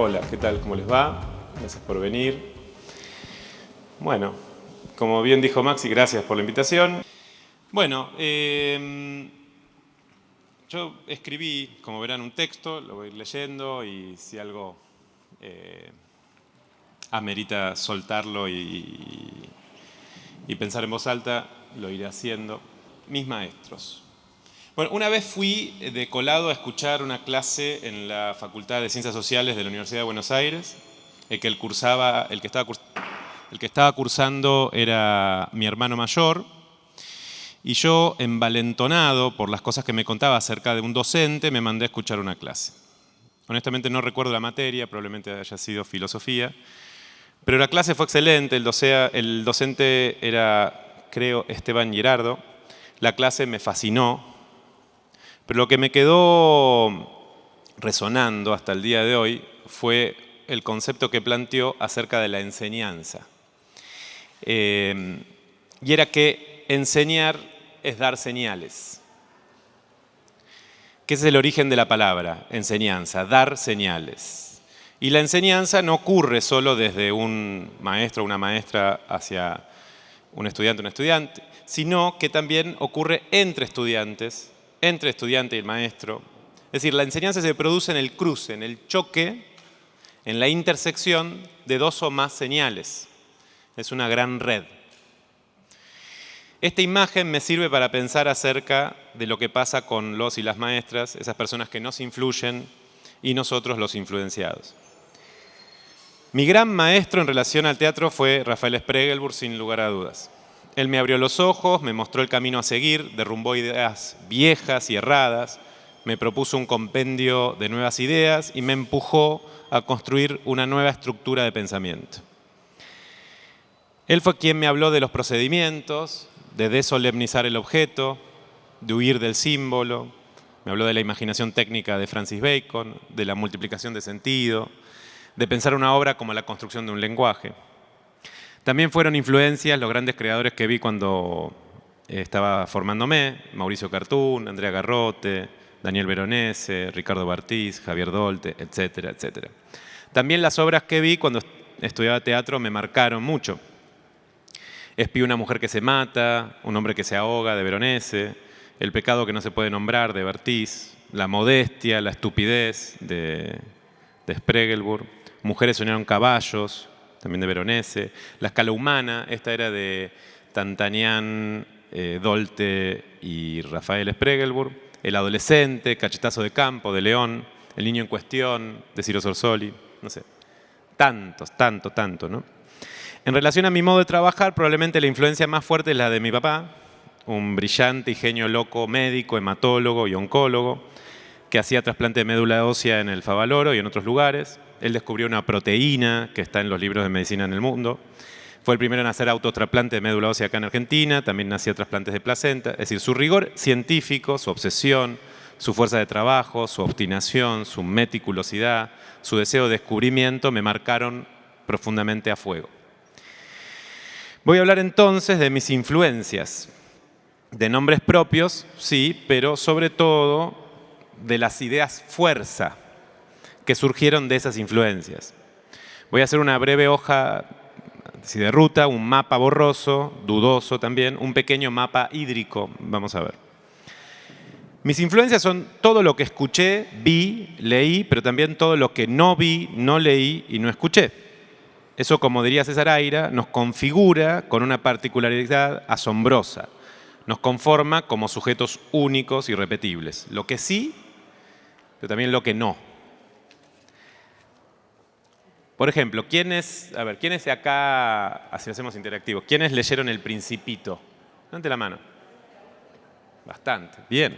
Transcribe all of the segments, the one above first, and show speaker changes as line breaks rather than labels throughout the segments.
Hola, ¿qué tal? ¿Cómo les va? Gracias por venir. Bueno, como bien dijo Maxi, gracias por la invitación. Bueno, yo escribí, como verán, un texto, lo voy a ir leyendo y si algo amerita soltarlo y pensar en voz alta, lo iré haciendo. Mis maestros. Bueno, una vez fui de colado a escuchar una clase en la Facultad de Ciencias Sociales de la Universidad de Buenos Aires. El que estaba cursando era mi hermano mayor. Y yo, envalentonado por las cosas que me contaba acerca de un docente, me mandé a escuchar una clase. Honestamente no recuerdo la materia, probablemente haya sido filosofía. Pero la clase fue excelente, el docente era, creo, Esteban Girardo. La clase me fascinó. Pero lo que me quedó resonando hasta el día de hoy fue el concepto que planteó acerca de la enseñanza. Y era que enseñar es dar señales. ¿Qué es el origen de la palabra? Enseñanza, dar señales. Y la enseñanza no ocurre solo desde un maestro o una maestra hacia un estudiante, sino que también ocurre entre estudiantes, entre estudiante y el maestro. Es decir, la enseñanza se produce en el cruce, en el choque, en la intersección de dos o más señales. Es una gran red. Esta imagen me sirve para pensar acerca de lo que pasa con los y las maestras, esas personas que nos influyen y nosotros los influenciados. Mi gran maestro en relación al teatro fue Rafael Spregelburg, sin lugar a dudas. Él me abrió los ojos, me mostró el camino a seguir, derrumbó ideas viejas y erradas, me propuso un compendio de nuevas ideas y me empujó a construir una nueva estructura de pensamiento. Él fue quien me habló de los procedimientos, de desolemnizar el objeto, de huir del símbolo. Me habló de la imaginación técnica de Francis Bacon, de la multiplicación de sentido, de pensar una obra como la construcción de un lenguaje. También fueron influencias los grandes creadores que vi cuando estaba formándome, Mauricio Cartún, Andrea Garrote, Daniel Veronese, Ricardo Bartiz, Javier Dolte, etcétera, etcétera. También las obras que vi cuando estudiaba teatro me marcaron mucho. Espío, una mujer que se mata, Un hombre que se ahoga, de Veronese, El pecado que no se puede nombrar, de Bartiz, La modestia, la estupidez, de Spregelburg, Mujeres soñaron caballos, también de Veronese, La escala humana, esta era de Tantanian, Dolte y Rafael Spregelburg, El adolescente, Cachetazo de campo, de León, El niño en cuestión, de Ciro Sorsoli, no sé, tanto, ¿no? En relación a mi modo de trabajar, probablemente la influencia más fuerte es la de mi papá, un brillante y genio loco médico, hematólogo y oncólogo, que hacía trasplante de médula ósea en el Favaloro y en otros lugares. Él descubrió una proteína que está en los libros de medicina en el mundo. Fue el primero en hacer autotrasplante de médula ósea acá en Argentina, también hacía trasplantes de placenta. Es decir, su rigor científico, su obsesión, su fuerza de trabajo, su obstinación, su meticulosidad, su deseo de descubrimiento me marcaron profundamente a fuego. Voy a hablar entonces de mis influencias, de nombres propios, sí, pero sobre todo de las ideas fuerza que surgieron de esas influencias. Voy a hacer una breve hoja de ruta, un mapa borroso, dudoso también, un pequeño mapa hídrico, vamos a ver. Mis influencias son todo lo que escuché, vi, leí, pero también todo lo que no vi, no leí y no escuché. Eso, como diría César Aira, nos configura con una particularidad asombrosa. Nos conforma como sujetos únicos y irrepetibles. Lo que sí, pero también lo que no. Por ejemplo, ¿quiénes de acá, así hacemos interactivo, quiénes leyeron El Principito? Levante la mano. Bastante, bien.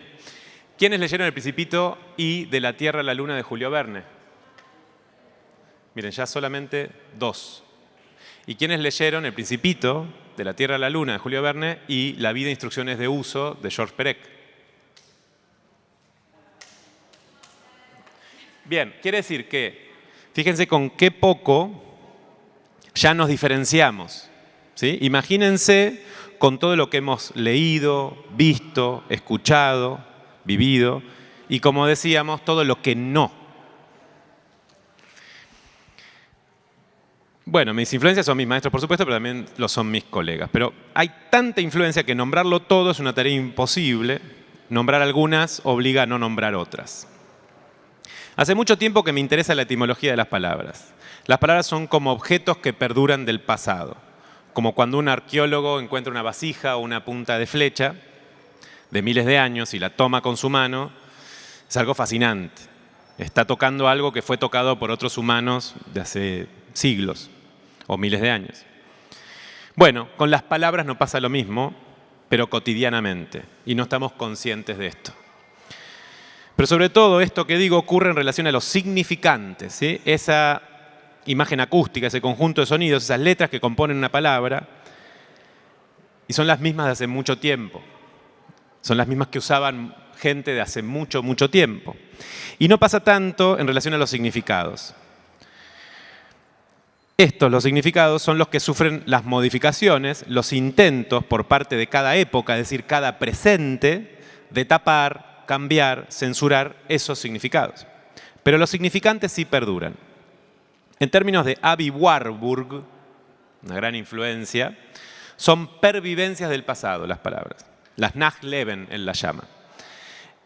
¿Quiénes leyeron El Principito y De la Tierra a la Luna de Julio Verne? Miren, ya solamente 2. ¿Y quiénes leyeron El Principito, De la Tierra a la Luna, de Julio Verne, y La vida e instrucciones de uso, de George Perec? Bien, quiere decir que, fíjense con qué poco ya nos diferenciamos, ¿sí? Imagínense con todo lo que hemos leído, visto, escuchado, vivido, y como decíamos, todo lo que no. Bueno, mis influencias son mis maestros, por supuesto, pero también lo son mis colegas. Pero hay tanta influencia que nombrarlo todo es una tarea imposible. Nombrar algunas obliga a no nombrar otras. Hace mucho tiempo que me interesa la etimología de las palabras. Las palabras son como objetos que perduran del pasado. Como cuando un arqueólogo encuentra una vasija o una punta de flecha de miles de años y la toma con su mano, es algo fascinante. Está tocando algo que fue tocado por otros humanos de hace siglos o miles de años. Bueno, con las palabras no pasa lo mismo, pero cotidianamente, y no estamos conscientes de esto. Pero sobre todo esto que digo ocurre en relación a los significantes, ¿sí? Esa imagen acústica, ese conjunto de sonidos, esas letras que componen una palabra, y son las mismas de hace mucho tiempo. Son las mismas que usaban gente de hace mucho, mucho tiempo. Y no pasa tanto en relación a los significados. Los significados, son los que sufren las modificaciones, los intentos por parte de cada época, es decir, cada presente, de tapar, cambiar, censurar esos significados. Pero los significantes sí perduran. En términos de Aby Warburg, una gran influencia, son pervivencias del pasado las palabras. Las Nachleben, él las llama.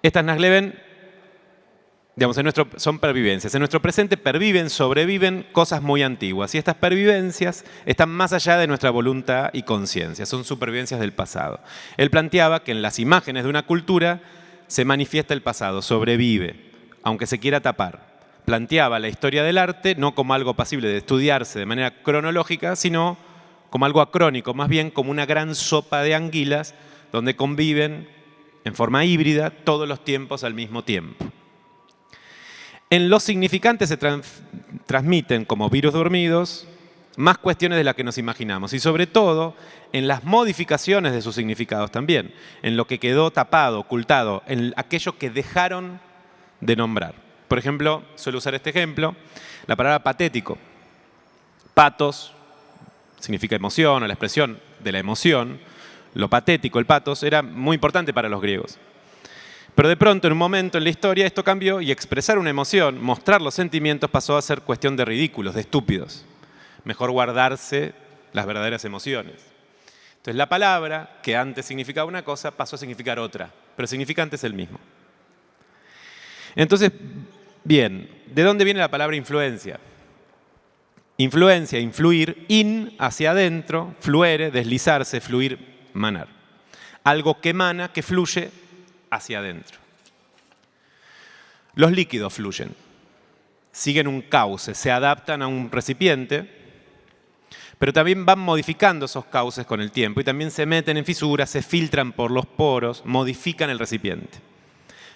Estas Nachleben, digamos, son pervivencias. En nuestro presente perviven, sobreviven cosas muy antiguas. Y estas pervivencias están más allá de nuestra voluntad y conciencia. Son supervivencias del pasado. Él planteaba que en las imágenes de una cultura se manifiesta el pasado, sobrevive, aunque se quiera tapar. Planteaba la historia del arte no como algo pasible de estudiarse de manera cronológica, sino como algo acrónico, más bien como una gran sopa de anguilas donde conviven en forma híbrida todos los tiempos al mismo tiempo. En los significantes se transmiten, como virus dormidos, más cuestiones de las que nos imaginamos. Y sobre todo, en las modificaciones de sus significados también. En lo que quedó tapado, ocultado, en aquello que dejaron de nombrar. Por ejemplo, suelo usar este ejemplo, la palabra patético. Patos significa emoción, o la expresión de la emoción. Lo patético, el patos, era muy importante para los griegos. Pero de pronto, en un momento en la historia, esto cambió y expresar una emoción, mostrar los sentimientos, pasó a ser cuestión de ridículos, de estúpidos. Mejor guardarse las verdaderas emociones. Entonces la palabra, que antes significaba una cosa, pasó a significar otra, pero el significante es el mismo. Entonces, bien, ¿de dónde viene la palabra influencia? Influencia, influir, in, hacia adentro, fluere, deslizarse, fluir, manar. Algo que emana, que fluye hacia adentro. Los líquidos fluyen, siguen un cauce, se adaptan a un recipiente, pero también van modificando esos cauces con el tiempo y también se meten en fisuras, se filtran por los poros, modifican el recipiente.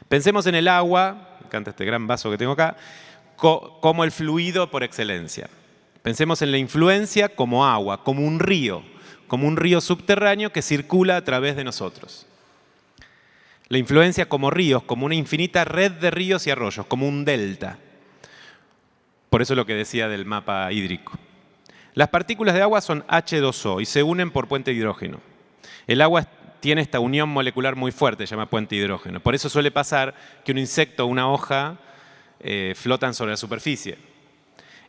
Pensemos en el agua, me encanta este gran vaso que tengo acá, como el fluido por excelencia. Pensemos en la influencia como agua, como un río subterráneo que circula a través de nosotros. La influencia como ríos, como una infinita red de ríos y arroyos, como un delta. Por eso lo que decía del mapa hídrico. Las partículas de agua son H2O y se unen por puente de hidrógeno. El agua tiene esta unión molecular muy fuerte, se llama puente de hidrógeno. Por eso suele pasar que un insecto o una hoja flotan sobre la superficie.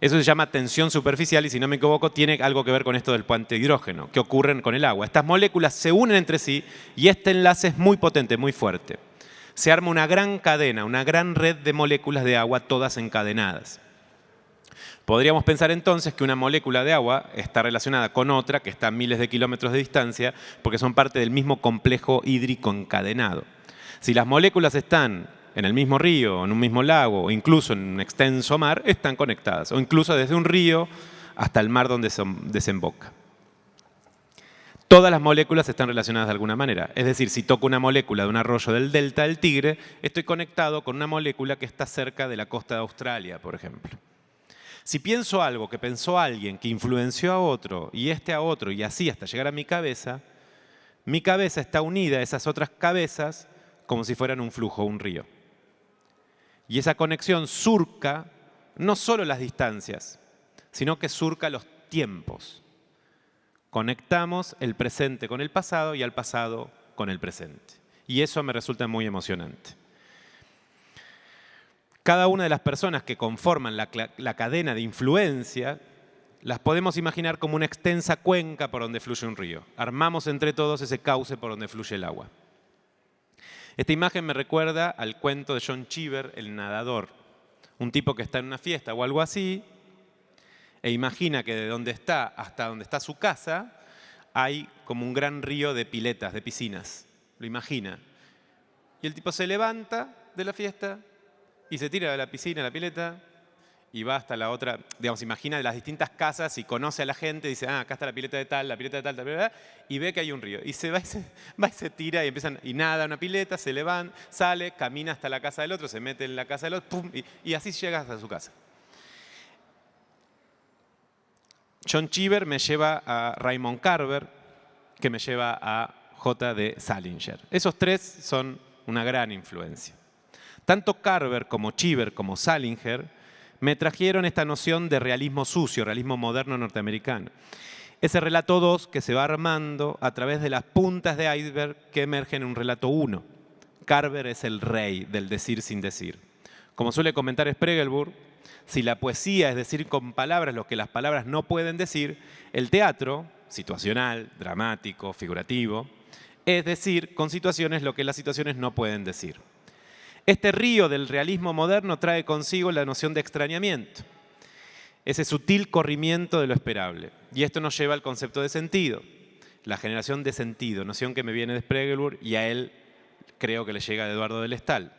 Eso se llama tensión superficial y, si no me equivoco, tiene algo que ver con esto del puente de hidrógeno, que ocurren con el agua. Estas moléculas se unen entre sí y este enlace es muy potente, muy fuerte. Se arma una gran cadena, una gran red de moléculas de agua, todas encadenadas. Podríamos pensar entonces que una molécula de agua está relacionada con otra que está a miles de kilómetros de distancia porque son parte del mismo complejo hídrico encadenado. Si las moléculas están en el mismo río, en un mismo lago o incluso en un extenso mar, están conectadas. O incluso desde un río hasta el mar donde desemboca. Todas las moléculas están relacionadas de alguna manera. Es decir, si toco una molécula de un arroyo del delta del Tigre, estoy conectado con una molécula que está cerca de la costa de Australia, por ejemplo. Si pienso algo que pensó alguien que influenció a otro y este a otro y así hasta llegar a mi cabeza está unida a esas otras cabezas como si fueran un flujo, un río. Y esa conexión surca no solo las distancias, sino que surca los tiempos. Conectamos el presente con el pasado y al pasado con el presente. Y eso me resulta muy emocionante. Cada una de las personas que conforman la cadena de influencia, las podemos imaginar como una extensa cuenca por donde fluye un río. Armamos entre todos ese cauce por donde fluye el agua. Esta imagen me recuerda al cuento de John Cheever, el nadador. Un tipo que está en una fiesta o algo así, e imagina que de donde está hasta donde está su casa hay como un gran río de piletas, de piscinas. Lo imagina. Y el tipo se levanta de la fiesta y se tira de la piscina, a la pileta, y va hasta la otra, digamos, imagina las distintas casas y conoce a la gente, dice, acá está la pileta de tal, la pileta de tal, tal, y ve que hay un río. Y se va y se tira y nada una pileta, se levanta, sale, camina hasta la casa del otro, se mete en la casa del otro, pum, y así llega hasta su casa. John Cheever me lleva a Raymond Carver, que me lleva a J.D. Salinger. Esos tres son una gran influencia. Tanto Carver como Cheever como Salinger me trajeron esta noción de realismo sucio, realismo moderno norteamericano. Ese relato 2 que se va armando a través de las puntas de iceberg que emergen en un relato 1. Carver es el rey del decir sin decir. Como suele comentar Spregelburg, si la poesía es decir con palabras lo que las palabras no pueden decir, el teatro, situacional, dramático, figurativo, es decir con situaciones lo que las situaciones no pueden decir. Este río del realismo moderno trae consigo la noción de extrañamiento, ese sutil corrimiento de lo esperable. Y esto nos lleva al concepto de sentido, la generación de sentido, noción que me viene de Spregelburg y a él creo que le llega de Eduardo del Estal.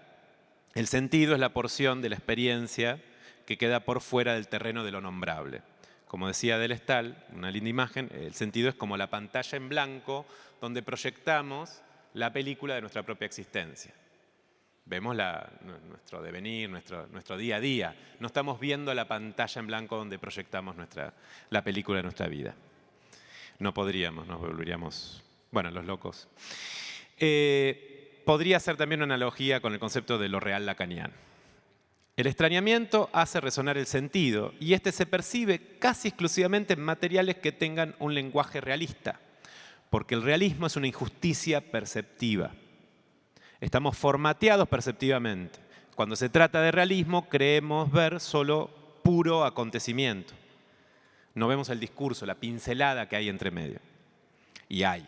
El sentido es la porción de la experiencia que queda por fuera del terreno de lo nombrable. Como decía del Estal, una linda imagen, el sentido es como la pantalla en blanco donde proyectamos la película de nuestra propia existencia. Vemos nuestro devenir, nuestro día a día. No estamos viendo la pantalla en blanco donde proyectamos la película de nuestra vida. No podríamos, nos volveríamos, bueno, los locos. Podría ser también una analogía con el concepto de lo real lacaniano. El extrañamiento hace resonar el sentido y este se percibe casi exclusivamente en materiales que tengan un lenguaje realista, porque el realismo es una injusticia perceptiva. Estamos formateados perceptivamente. Cuando se trata de realismo, creemos ver solo puro acontecimiento. No vemos el discurso, la pincelada que hay entre medio. Y hay.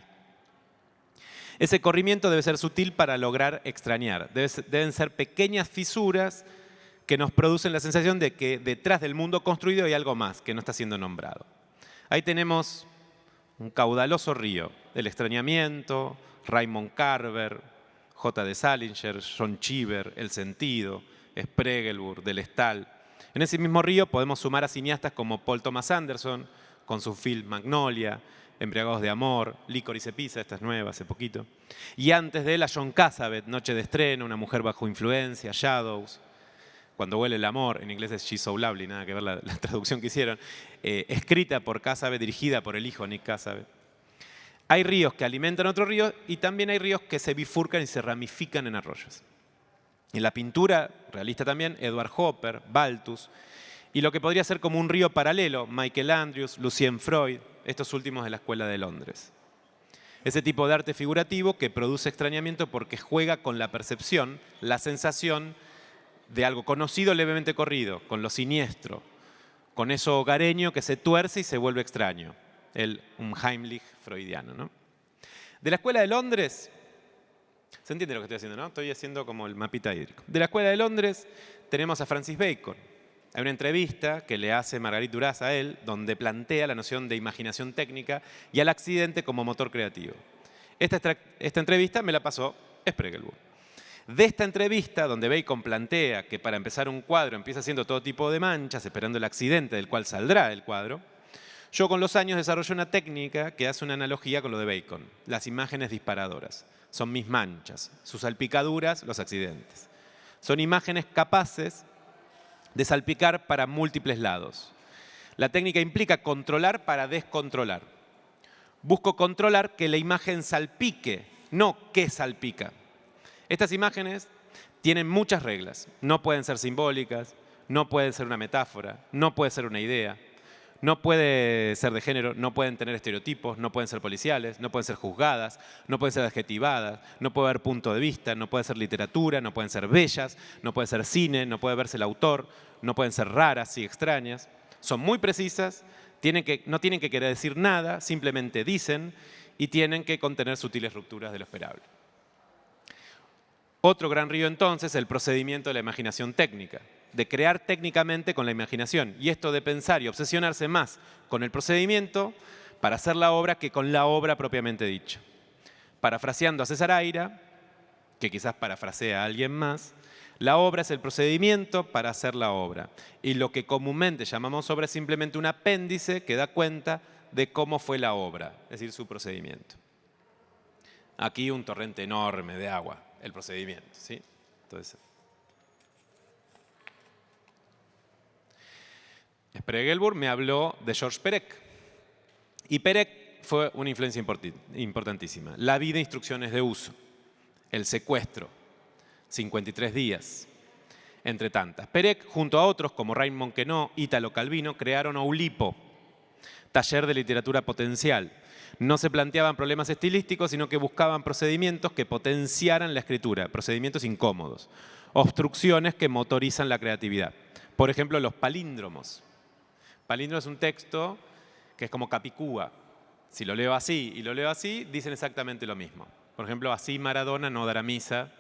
Ese corrimiento debe ser sutil para lograr extrañar. Deben ser pequeñas fisuras que nos producen la sensación de que detrás del mundo construido hay algo más que no está siendo nombrado. Ahí tenemos un caudaloso río, el extrañamiento, Raymond Carver, J.D. Salinger, John Cheever, El sentido, Spregelburg, del Estal. En ese mismo río podemos sumar a cineastas como Paul Thomas Anderson, con su film Magnolia, Embriagados de amor, Licorice Pizza, esta es nueva, hace poquito. Y antes de él a John Cassavet, Noche de estreno, Una mujer bajo influencia, Shadows, Cuando huele el amor, en inglés es She's So Lovely, nada que ver la traducción que hicieron, escrita por Cassavet, dirigida por el hijo Nick Cassavet. Hay ríos que alimentan otros ríos y también hay ríos que se bifurcan y se ramifican en arroyos. En la pintura realista también, Edward Hopper, Balthus, y lo que podría ser como un río paralelo, Michael Andrews, Lucien Freud, estos últimos de la Escuela de Londres. Ese tipo de arte figurativo que produce extrañamiento porque juega con la percepción, la sensación de algo conocido levemente corrido, con lo siniestro, con eso hogareño que se tuerce y se vuelve extraño. El Heimlich freudiano, ¿no? De la Escuela de Londres, ¿se entiende lo que estoy haciendo, no? Estoy haciendo como el mapita hídrico. De la Escuela de Londres tenemos a Francis Bacon. Hay una entrevista que le hace Marguerite Duras a él, donde plantea la noción de imaginación técnica y al accidente como motor creativo. Esta entrevista me la pasó Spregelburg. De esta entrevista, donde Bacon plantea que para empezar un cuadro empieza haciendo todo tipo de manchas, esperando el accidente del cual saldrá el cuadro, yo con los años desarrollé una técnica que hace una analogía con lo de Bacon. Las imágenes disparadoras son mis manchas, sus salpicaduras, los accidentes. Son imágenes capaces de salpicar para múltiples lados. La técnica implica controlar para descontrolar. Busco controlar que la imagen salpique, no que salpica. Estas imágenes tienen muchas reglas. No pueden ser simbólicas, no pueden ser una metáfora, no puede ser una idea. No puede ser de género, no pueden tener estereotipos, no pueden ser policiales, no pueden ser juzgadas, no pueden ser adjetivadas, no puede haber punto de vista, no puede ser literatura, no pueden ser bellas, no puede ser cine, no puede verse el autor, no pueden ser raras y extrañas. Son muy precisas, No tienen que querer decir nada, simplemente dicen, y tienen que contener sutiles rupturas de lo esperable. Otro gran río entonces, el procedimiento de la imaginación técnica, de crear técnicamente con la imaginación. Y esto de pensar y obsesionarse más con el procedimiento para hacer la obra que con la obra propiamente dicha. Parafraseando a César Aira, que quizás parafrasea a alguien más, la obra es el procedimiento para hacer la obra. Y lo que comúnmente llamamos obra es simplemente un apéndice que da cuenta de cómo fue la obra, es decir, su procedimiento. Aquí un torrente enorme de agua, el procedimiento, ¿sí? Entonces, Spregelburg me habló de Georges Perec. Y Perec fue una influencia importantísima. La vida, instrucciones de uso. El secuestro. 53 días. Entre tantas. Perec, junto a otros como Raymond Queneau, Ítalo Calvino, crearon Oulipo, taller de literatura potencial. No se planteaban problemas estilísticos, sino que buscaban procedimientos que potenciaran la escritura, procedimientos incómodos, obstrucciones que motorizan la creatividad. Por ejemplo, los palíndromos. Palíndromo es un texto que es como Capicúa. Si lo leo así y lo leo así, dicen exactamente lo mismo. Por ejemplo, así Maradona no dará misa,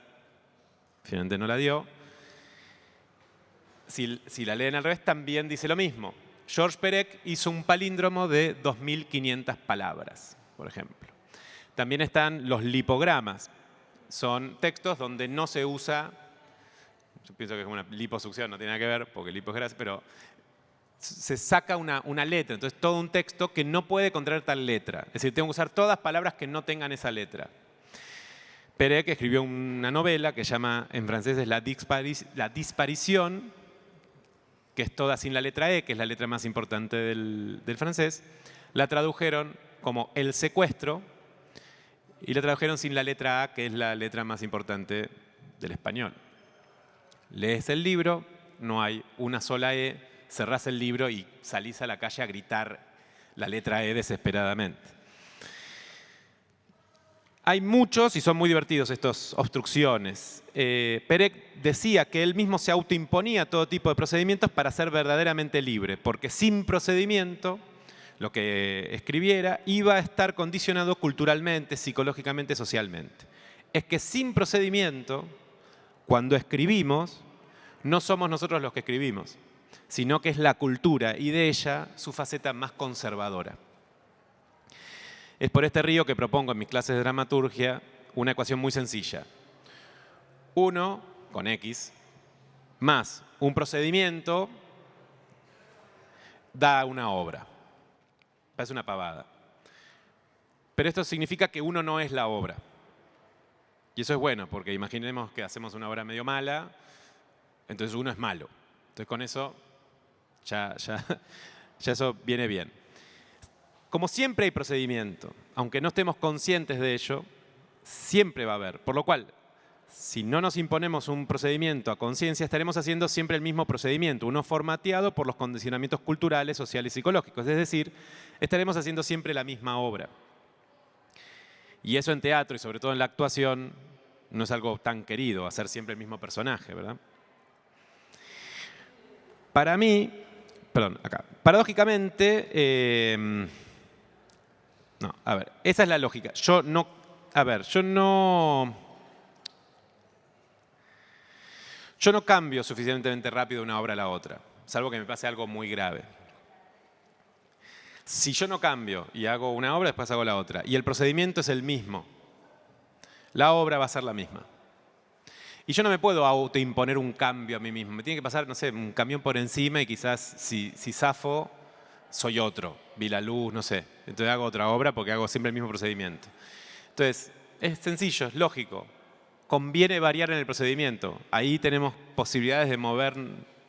finalmente no la dio. Si la leen al revés, también dice lo mismo. Georges Perec hizo un palíndromo de 2.500 palabras, por ejemplo. También están los lipogramas. Son textos donde no se usa, yo pienso que es como una liposucción, no tiene nada que ver, porque lipo es grasa, pero se saca una letra. Entonces, todo un texto que no puede contener tal letra. Es decir, tengo que usar todas palabras que no tengan esa letra. Perec escribió una novela que se llama, en francés, es La Disparición, que es toda sin la letra E, que es la letra más importante del francés. La tradujeron como El Secuestro y la tradujeron sin la letra A, que es la letra más importante del español. Lees el libro, no hay una sola E, cerrás el libro y salís a la calle a gritar la letra E desesperadamente. Hay muchos, y son muy divertidos estas obstrucciones. Perec decía que él mismo se autoimponía todo tipo de procedimientos para ser verdaderamente libre, porque sin procedimiento, lo que escribiera iba a estar condicionado culturalmente, psicológicamente, socialmente. Es que sin procedimiento, cuando escribimos, no somos nosotros los que escribimos, sino que es la cultura y de ella su faceta más conservadora. Es por este río que propongo en mis clases de dramaturgia una ecuación muy sencilla. 1 con X más un procedimiento da una obra. Parece una pavada. Pero esto significa que uno no es la obra. Y eso es bueno, porque imaginemos que hacemos una obra medio mala, entonces uno es malo. Entonces con eso ya eso viene bien. Como siempre hay procedimiento, aunque no estemos conscientes de ello, siempre va a haber. Por lo cual, si no nos imponemos un procedimiento a conciencia, estaremos haciendo siempre el mismo procedimiento, uno formateado por los condicionamientos culturales, sociales y psicológicos. Es decir, estaremos haciendo siempre la misma obra. Y eso en teatro y sobre todo en la actuación no es algo tan querido, hacer siempre el mismo personaje, ¿verdad? Para mí, paradójicamente, no, a ver, esa es la lógica. Yo no cambio suficientemente rápido de una obra a la otra, salvo que me pase algo muy grave. Si yo no cambio y hago una obra, después hago la otra, y el procedimiento es el mismo, la obra va a ser la misma. Y yo no me puedo autoimponer un cambio a mí mismo. Me tiene que pasar, no sé, un camión por encima y quizás si zafo, soy otro. Vi la luz, no sé. Entonces hago otra obra porque hago siempre el mismo procedimiento. Entonces, es sencillo, es lógico. Conviene variar en el procedimiento. Ahí tenemos posibilidades de mover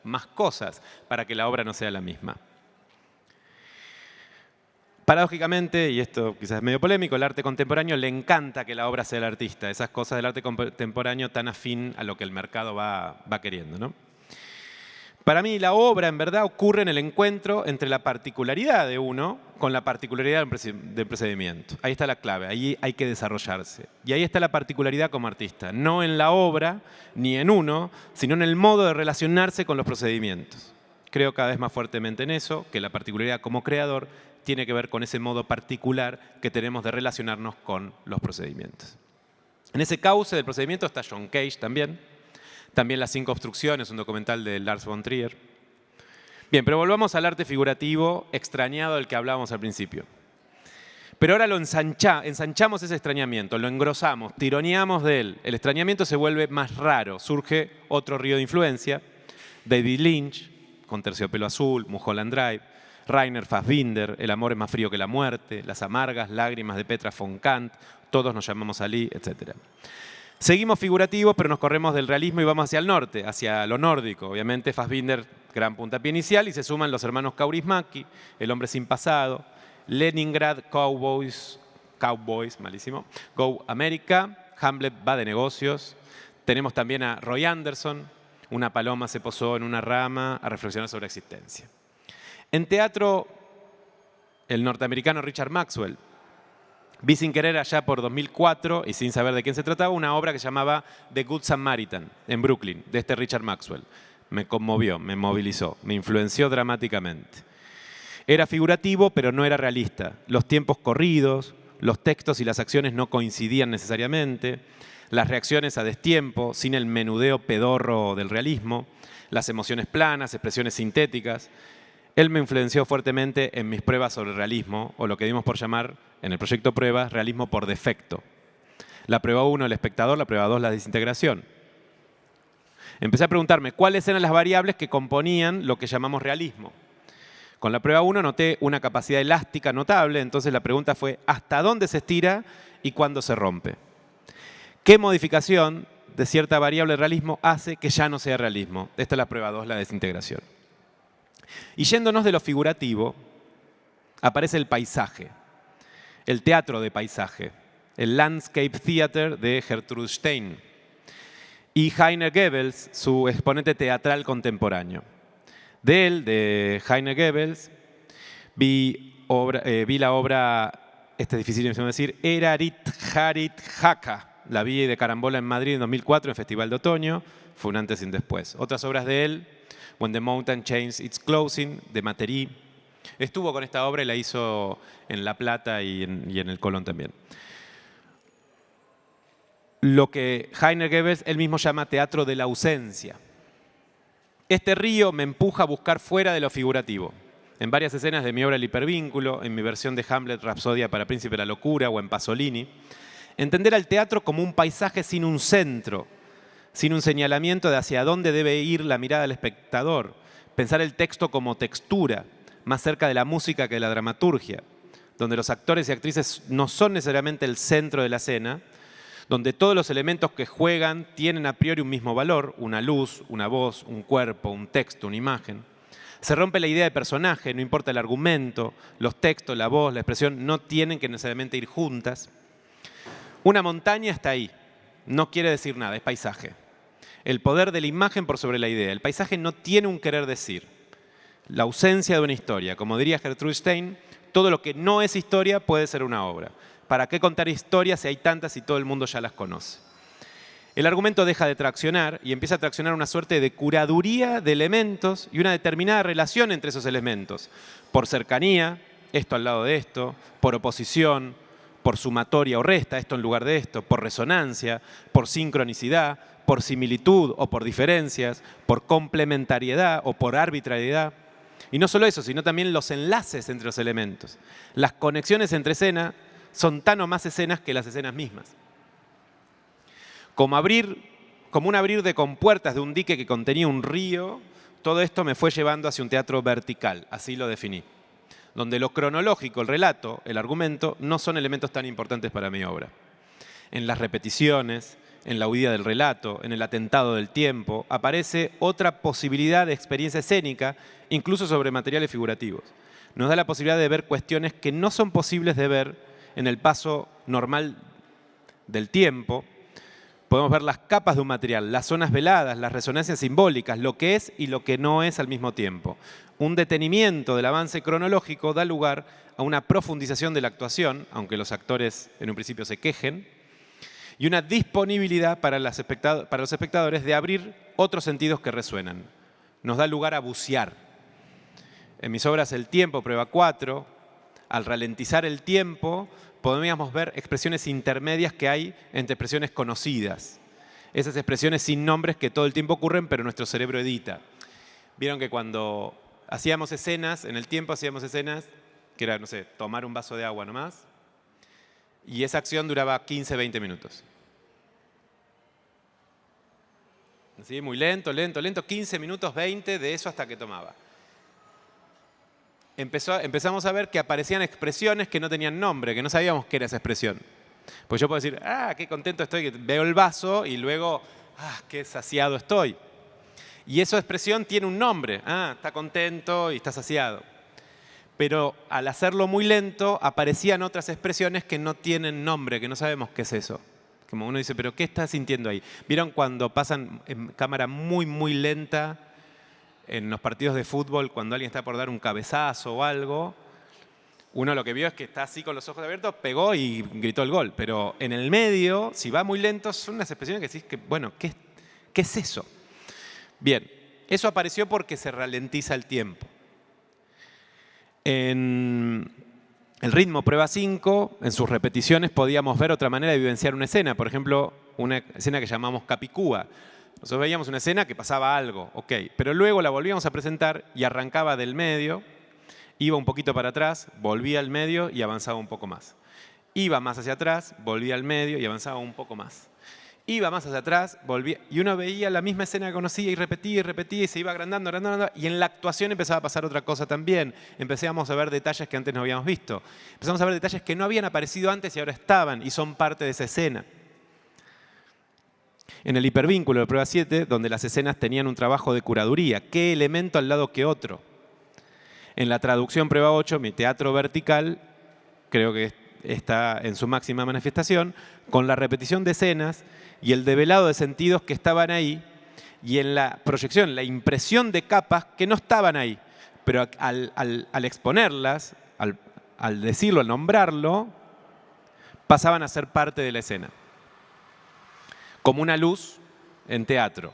más cosas para que la obra no sea la misma. Paradójicamente, y esto quizás es medio polémico, el arte contemporáneo le encanta que la obra sea el artista. Esas cosas del arte contemporáneo tan afín a lo que el mercado va queriendo, ¿no? Para mí la obra en verdad ocurre en el encuentro entre la particularidad de uno con la particularidad del procedimiento. Ahí está la clave, ahí hay que desarrollarse. Y ahí está la particularidad como artista, no en la obra ni en uno, sino en el modo de relacionarse con los procedimientos. Creo cada vez más fuertemente en eso, que la particularidad como creador tiene que ver con ese modo particular que tenemos de relacionarnos con los procedimientos. En ese cauce del procedimiento está John Cage también. También Las 5 obstrucciones, un documental de Lars von Trier. Bien, pero volvamos al arte figurativo extrañado del que hablábamos al principio. Pero ahora lo ensanchamos ese extrañamiento, lo engrosamos, tironeamos de él. El extrañamiento se vuelve más raro, surge otro río de influencia. David Lynch, con Terciopelo Azul, Mulholland Drive, Rainer Fassbinder, El amor es más frío que la muerte, Las amargas lágrimas de Petra von Kant, Todos nos llamamos Ali, etc. Seguimos figurativos, pero nos corremos del realismo y vamos hacia el norte, hacia lo nórdico. Obviamente Fassbinder, gran puntapié inicial, y se suman los hermanos Kaurismäki, El hombre sin pasado, Leningrad Cowboys, malísimo, Go America, Hamlet va de negocios. Tenemos también a Roy Anderson, Una paloma se posó en una rama a reflexionar sobre la existencia. En teatro, el norteamericano Richard Maxwell. Vi sin querer allá por 2004 y sin saber de quién se trataba una obra que se llamaba The Good Samaritan en Brooklyn, de este Richard Maxwell. Me conmovió, me movilizó, me influenció dramáticamente. Era figurativo, pero no era realista. Los tiempos corridos, los textos y las acciones no coincidían necesariamente, las reacciones a destiempo, sin el menudeo pedorro del realismo, las emociones planas, expresiones sintéticas. Él me influenció fuertemente en mis pruebas sobre realismo, o lo que dimos por llamar en el proyecto Pruebas, realismo por defecto. La prueba 1, el espectador; la prueba 2, la desintegración. Empecé a preguntarme cuáles eran las variables que componían lo que llamamos realismo. Con la prueba 1 noté una capacidad elástica notable, entonces la pregunta fue ¿hasta dónde se estira y cuándo se rompe? ¿Qué modificación de cierta variable de realismo hace que ya no sea realismo? Esta es la prueba 2, la desintegración. Y yéndonos de lo figurativo, aparece el paisaje, el teatro de paisaje, el Landscape Theater de Gertrude Stein y Heiner Goebbels, su exponente teatral contemporáneo. De él, de Heiner Goebbels, vi la obra, es difícil de decir, Erarit Harit Haka. La vi de carambola en Madrid en 2004 en Festival de Otoño, fue un antes y un después. Otras obras de él, When the Mountain Changes Its Closing, de Materí. Estuvo con esta obra y la hizo en La Plata y en el Colón también. Lo que Heiner Goebbels él mismo llama teatro de la ausencia. Este río me empuja a buscar fuera de lo figurativo. En varias escenas de mi obra El hipervínculo, en mi versión de Hamlet, Rapsodia para Príncipe de la Locura o en Pasolini, entender al teatro como un paisaje sin un centro, sin un señalamiento de hacia dónde debe ir la mirada del espectador. Pensar el texto como textura, más cerca de la música que de la dramaturgia, donde los actores y actrices no son necesariamente el centro de la escena, donde todos los elementos que juegan tienen a priori un mismo valor, una luz, una voz, un cuerpo, un texto, una imagen. Se rompe la idea de personaje, no importa el argumento, los textos, la voz, la expresión no tienen que necesariamente ir juntas. Una montaña está ahí, no quiere decir nada, es paisaje. El poder de la imagen por sobre la idea. El paisaje no tiene un querer decir. La ausencia de una historia. Como diría Gertrude Stein, todo lo que no es historia puede ser una obra. ¿Para qué contar historias si hay tantas y todo el mundo ya las conoce? El argumento deja de traccionar y empieza a traccionar una suerte de curaduría de elementos y una determinada relación entre esos elementos. Por cercanía, esto al lado de esto, por oposición, por sumatoria o resta, esto en lugar de esto, por resonancia, por sincronicidad, por similitud o por diferencias, por complementariedad o por arbitrariedad. Y no solo eso, sino también los enlaces entre los elementos. Las conexiones entre escenas son tan o más escenas que las escenas mismas. Como un abrir de compuertas de un dique que contenía un río, todo esto me fue llevando hacia un teatro vertical, así lo definí, donde lo cronológico, el relato, el argumento, no son elementos tan importantes para mi obra. En las repeticiones, en la huida del relato, en el atentado del tiempo, aparece otra posibilidad de experiencia escénica, incluso sobre materiales figurativos. Nos da la posibilidad de ver cuestiones que no son posibles de ver en el paso normal del tiempo. Podemos ver las capas de un material, las zonas veladas, las resonancias simbólicas, lo que es y lo que no es al mismo tiempo. Un detenimiento del avance cronológico da lugar a una profundización de la actuación, aunque los actores en un principio se quejen, y una disponibilidad para los espectadores de abrir otros sentidos que resuenan. Nos da lugar a bucear, En mis obras El tiempo, prueba 4, al ralentizar el tiempo, podríamos ver expresiones intermedias que hay entre expresiones conocidas. Esas expresiones sin nombres que todo el tiempo ocurren, pero nuestro cerebro edita. Vieron que cuando hacíamos escenas, en el tiempo hacíamos escenas, que era, no sé, tomar un vaso de agua nomás, y esa acción duraba 15, 20 minutos. Así, muy lento, lento, lento, 15 minutos, 20, de eso hasta que tomaba. Empezamos a ver que aparecían expresiones que no tenían nombre, que no sabíamos qué era esa expresión. Pues yo puedo decir, qué contento estoy, que veo el vaso, y luego, qué saciado estoy. Y esa expresión tiene un nombre, está contento y está saciado. Pero al hacerlo muy lento, aparecían otras expresiones que no tienen nombre, que no sabemos qué es eso. Como uno dice, ¿pero qué estás sintiendo ahí? ¿Vieron cuando pasan en cámara muy, muy lenta en los partidos de fútbol, cuando alguien está por dar un cabezazo o algo? Uno lo que vio es que está así con los ojos abiertos, pegó y gritó el gol. Pero en el medio, si va muy lento, son unas expresiones que decís que, bueno, ¿qué es eso? Bien, eso apareció porque se ralentiza el tiempo. En el ritmo prueba 5, en sus repeticiones podíamos ver otra manera de vivenciar una escena. Por ejemplo, una escena que llamamos Capicúa. Nosotros veíamos una escena que pasaba algo, ok, pero luego la volvíamos a presentar y arrancaba del medio, iba un poquito para atrás, volvía al medio y avanzaba un poco más. Iba más hacia atrás, volvía al medio y avanzaba un poco más. Iba más hacia atrás, volvía, y uno veía la misma escena que conocía y repetía y se iba agrandando, agrandando, y en la actuación empezaba a pasar otra cosa también. Empezamos a ver detalles que antes no habíamos visto. Empezamos a ver detalles que no habían aparecido antes y ahora estaban y son parte de esa escena. En el hipervínculo de prueba 7, donde las escenas tenían un trabajo de curaduría, qué elemento al lado que otro. En la traducción prueba 8, mi teatro vertical, creo que está en su máxima manifestación, con la repetición de escenas y el develado de sentidos que estaban ahí, y en la proyección, la impresión de capas que no estaban ahí, pero al exponerlas, al decirlo, al nombrarlo, pasaban a ser parte de la escena. Como una luz en teatro.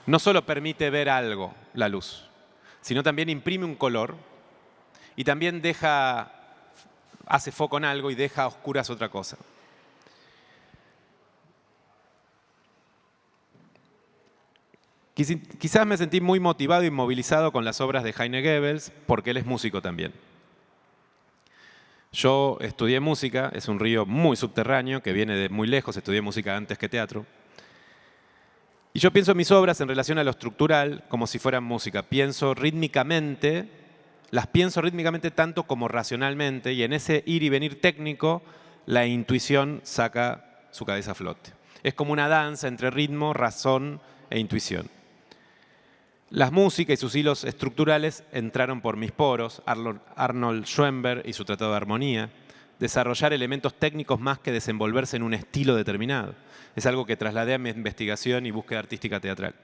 No solo permite ver algo, la luz, sino también imprime un color y también hace foco en algo y deja a oscuras otra cosa. Quizás me sentí muy motivado y movilizado con las obras de Heine Goebbels, porque él es músico también. Yo estudié música, es un río muy subterráneo, que viene de muy lejos, estudié música antes que teatro. Y yo pienso mis obras en relación a lo estructural como si fueran música. Las pienso rítmicamente tanto como racionalmente, y en ese ir y venir técnico, la intuición saca su cabeza a flote. Es como una danza entre ritmo, razón e intuición. Las músicas y sus hilos estructurales entraron por mis poros, Arnold Schoenberg y su Tratado de Armonía, desarrollar elementos técnicos más que desenvolverse en un estilo determinado. Es algo que trasladé a mi investigación y búsqueda artística teatral.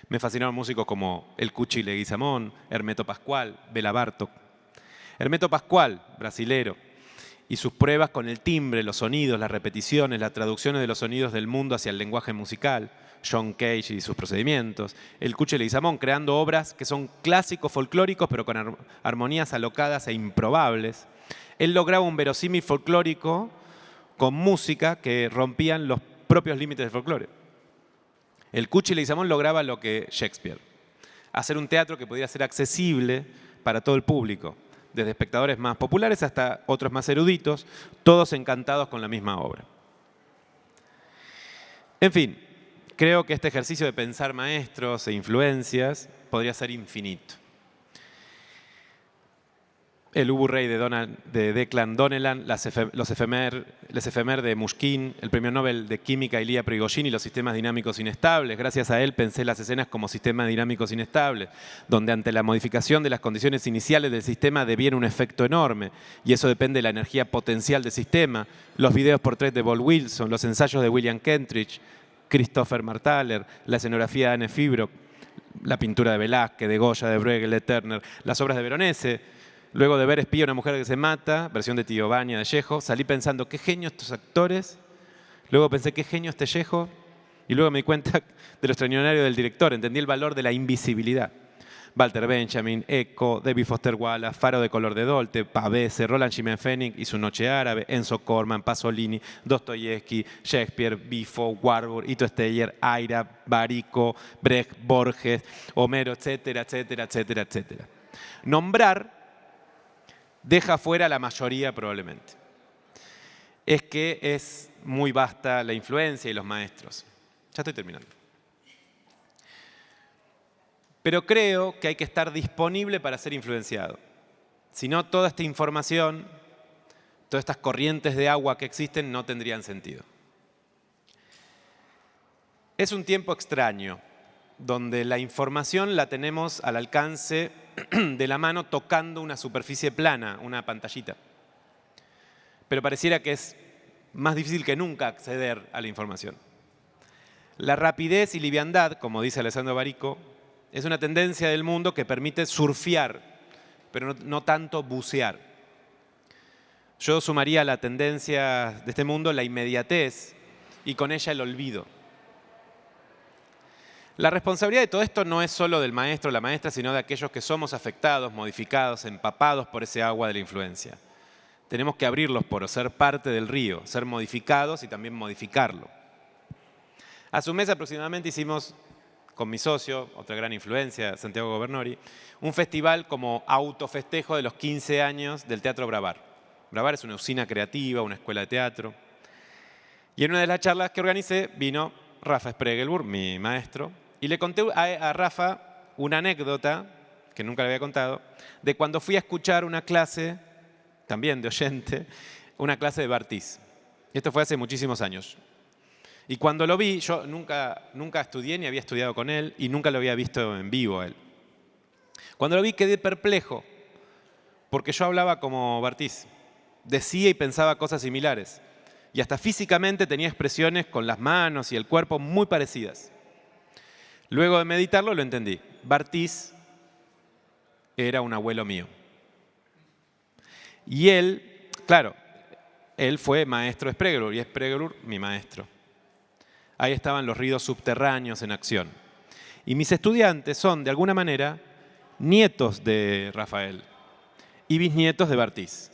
Me fascinaron músicos como El Cuchi Leguizamón, Hermeto Pascual, Bela Bartók. Hermeto Pascual, brasilero, y sus pruebas con el timbre, los sonidos, las repeticiones, las traducciones de los sonidos del mundo hacia el lenguaje musical. John Cage y sus procedimientos. El Cuchi Leguizamón, creando obras que son clásicos folclóricos, pero con armonías alocadas e improbables. Él lograba un verosímil folclórico con música que rompían los propios límites del folclore. El Cuchi Leguizamón lograba lo que Shakespeare. Hacer un teatro que pudiera ser accesible para todo el público, desde espectadores más populares hasta otros más eruditos, todos encantados con la misma obra. En fin, creo que este ejercicio de pensar maestros e influencias podría ser infinito. El Ubu Rey de Declan Donnellan, los efemères de Mushkin, el premio Nobel de Química Ilya Prigogine y los sistemas dinámicos inestables. Gracias a él pensé las escenas como sistemas dinámicos inestables, donde ante la modificación de las condiciones iniciales del sistema deviene un efecto enorme, y eso depende de la energía potencial del sistema. Los videos portrait de Paul Wilson, los ensayos de William Kentridge, Christopher Marthaler, la escenografía de Anne Fibrock, la pintura de Velázquez, de Goya, de Bruegel, de Turner, las obras de Veronese. Luego de ver Espía, una mujer que se mata, versión de Tío Baña, de Chekhov, salí pensando, qué genio estos actores. Luego pensé, qué genio este Chekhov. Y luego me di cuenta de lo extraordinario del director. Entendí el valor de la invisibilidad. Walter Benjamin, Eco, David Foster Wallace, Faro de color de Dolte, Pavese, Roland Schimmelpfennig y su Noche Árabe, Enzo Corman, Pasolini, Dostoyevsky, Shakespeare, Bifo, Warburg, Ito Steyer, Aira, Barico, Brecht, Borges, Homero, etcétera, etcétera, etcétera, etcétera. Nombrar deja fuera la mayoría probablemente. Es que es muy vasta la influencia y los maestros. Ya estoy terminando. Pero creo que hay que estar disponible para ser influenciado. Si no, toda esta información, todas estas corrientes de agua que existen no tendrían sentido. Es un tiempo extraño, donde la información la tenemos al alcance de la mano tocando una superficie plana, una pantallita. Pero pareciera que es más difícil que nunca acceder a la información. La rapidez y liviandad, como dice Alessandro Barico, es una tendencia del mundo que permite surfear, pero no tanto bucear. Yo sumaría a la tendencia de este mundo la inmediatez y con ella el olvido. La responsabilidad de todo esto no es solo del maestro o la maestra, sino de aquellos que somos afectados, modificados, empapados por ese agua de la influencia. Tenemos que abrir los poros, ser parte del río, ser modificados y también modificarlo. Hace un mes aproximadamente hicimos, con mi socio, otra gran influencia, Santiago Governori, un festival como autofestejo de los 15 años del Teatro Bravar. Bravar es una usina creativa, una escuela de teatro. Y en una de las charlas que organicé vino Rafa Spregelburg, mi maestro, y le conté a Rafa una anécdota, que nunca le había contado, de cuando fui a escuchar una clase, también de oyente, una clase de Barthes. Esto fue hace muchísimos años. Y cuando lo vi, yo nunca estudié ni había estudiado con él y nunca lo había visto en vivo a él. Cuando lo vi quedé perplejo, porque yo hablaba como Barthes, decía y pensaba cosas similares. Y hasta físicamente tenía expresiones con las manos y el cuerpo muy parecidas. Luego de meditarlo lo entendí. Barthes era un abuelo mío. Y él, claro, él fue maestro de Spregelburg y Spregelburg mi maestro. Ahí estaban los ríos subterráneos en acción. Y mis estudiantes son, de alguna manera, nietos de Rafael y bisnietos de Barthes.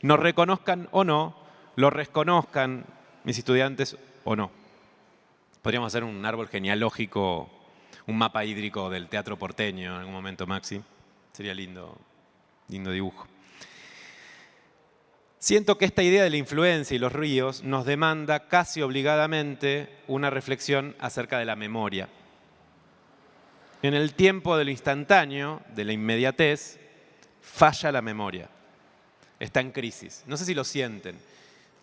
Nos reconozcan o no, lo reconozcan mis estudiantes o no. Podríamos hacer un árbol genealógico, un mapa hídrico del teatro porteño en algún momento, Maxi. Sería lindo dibujo. Siento que esta idea de la influencia y los ríos nos demanda casi obligadamente una reflexión acerca de la memoria. En el tiempo de lo instantáneo, de la inmediatez, falla la memoria. Está en crisis. No sé si lo sienten.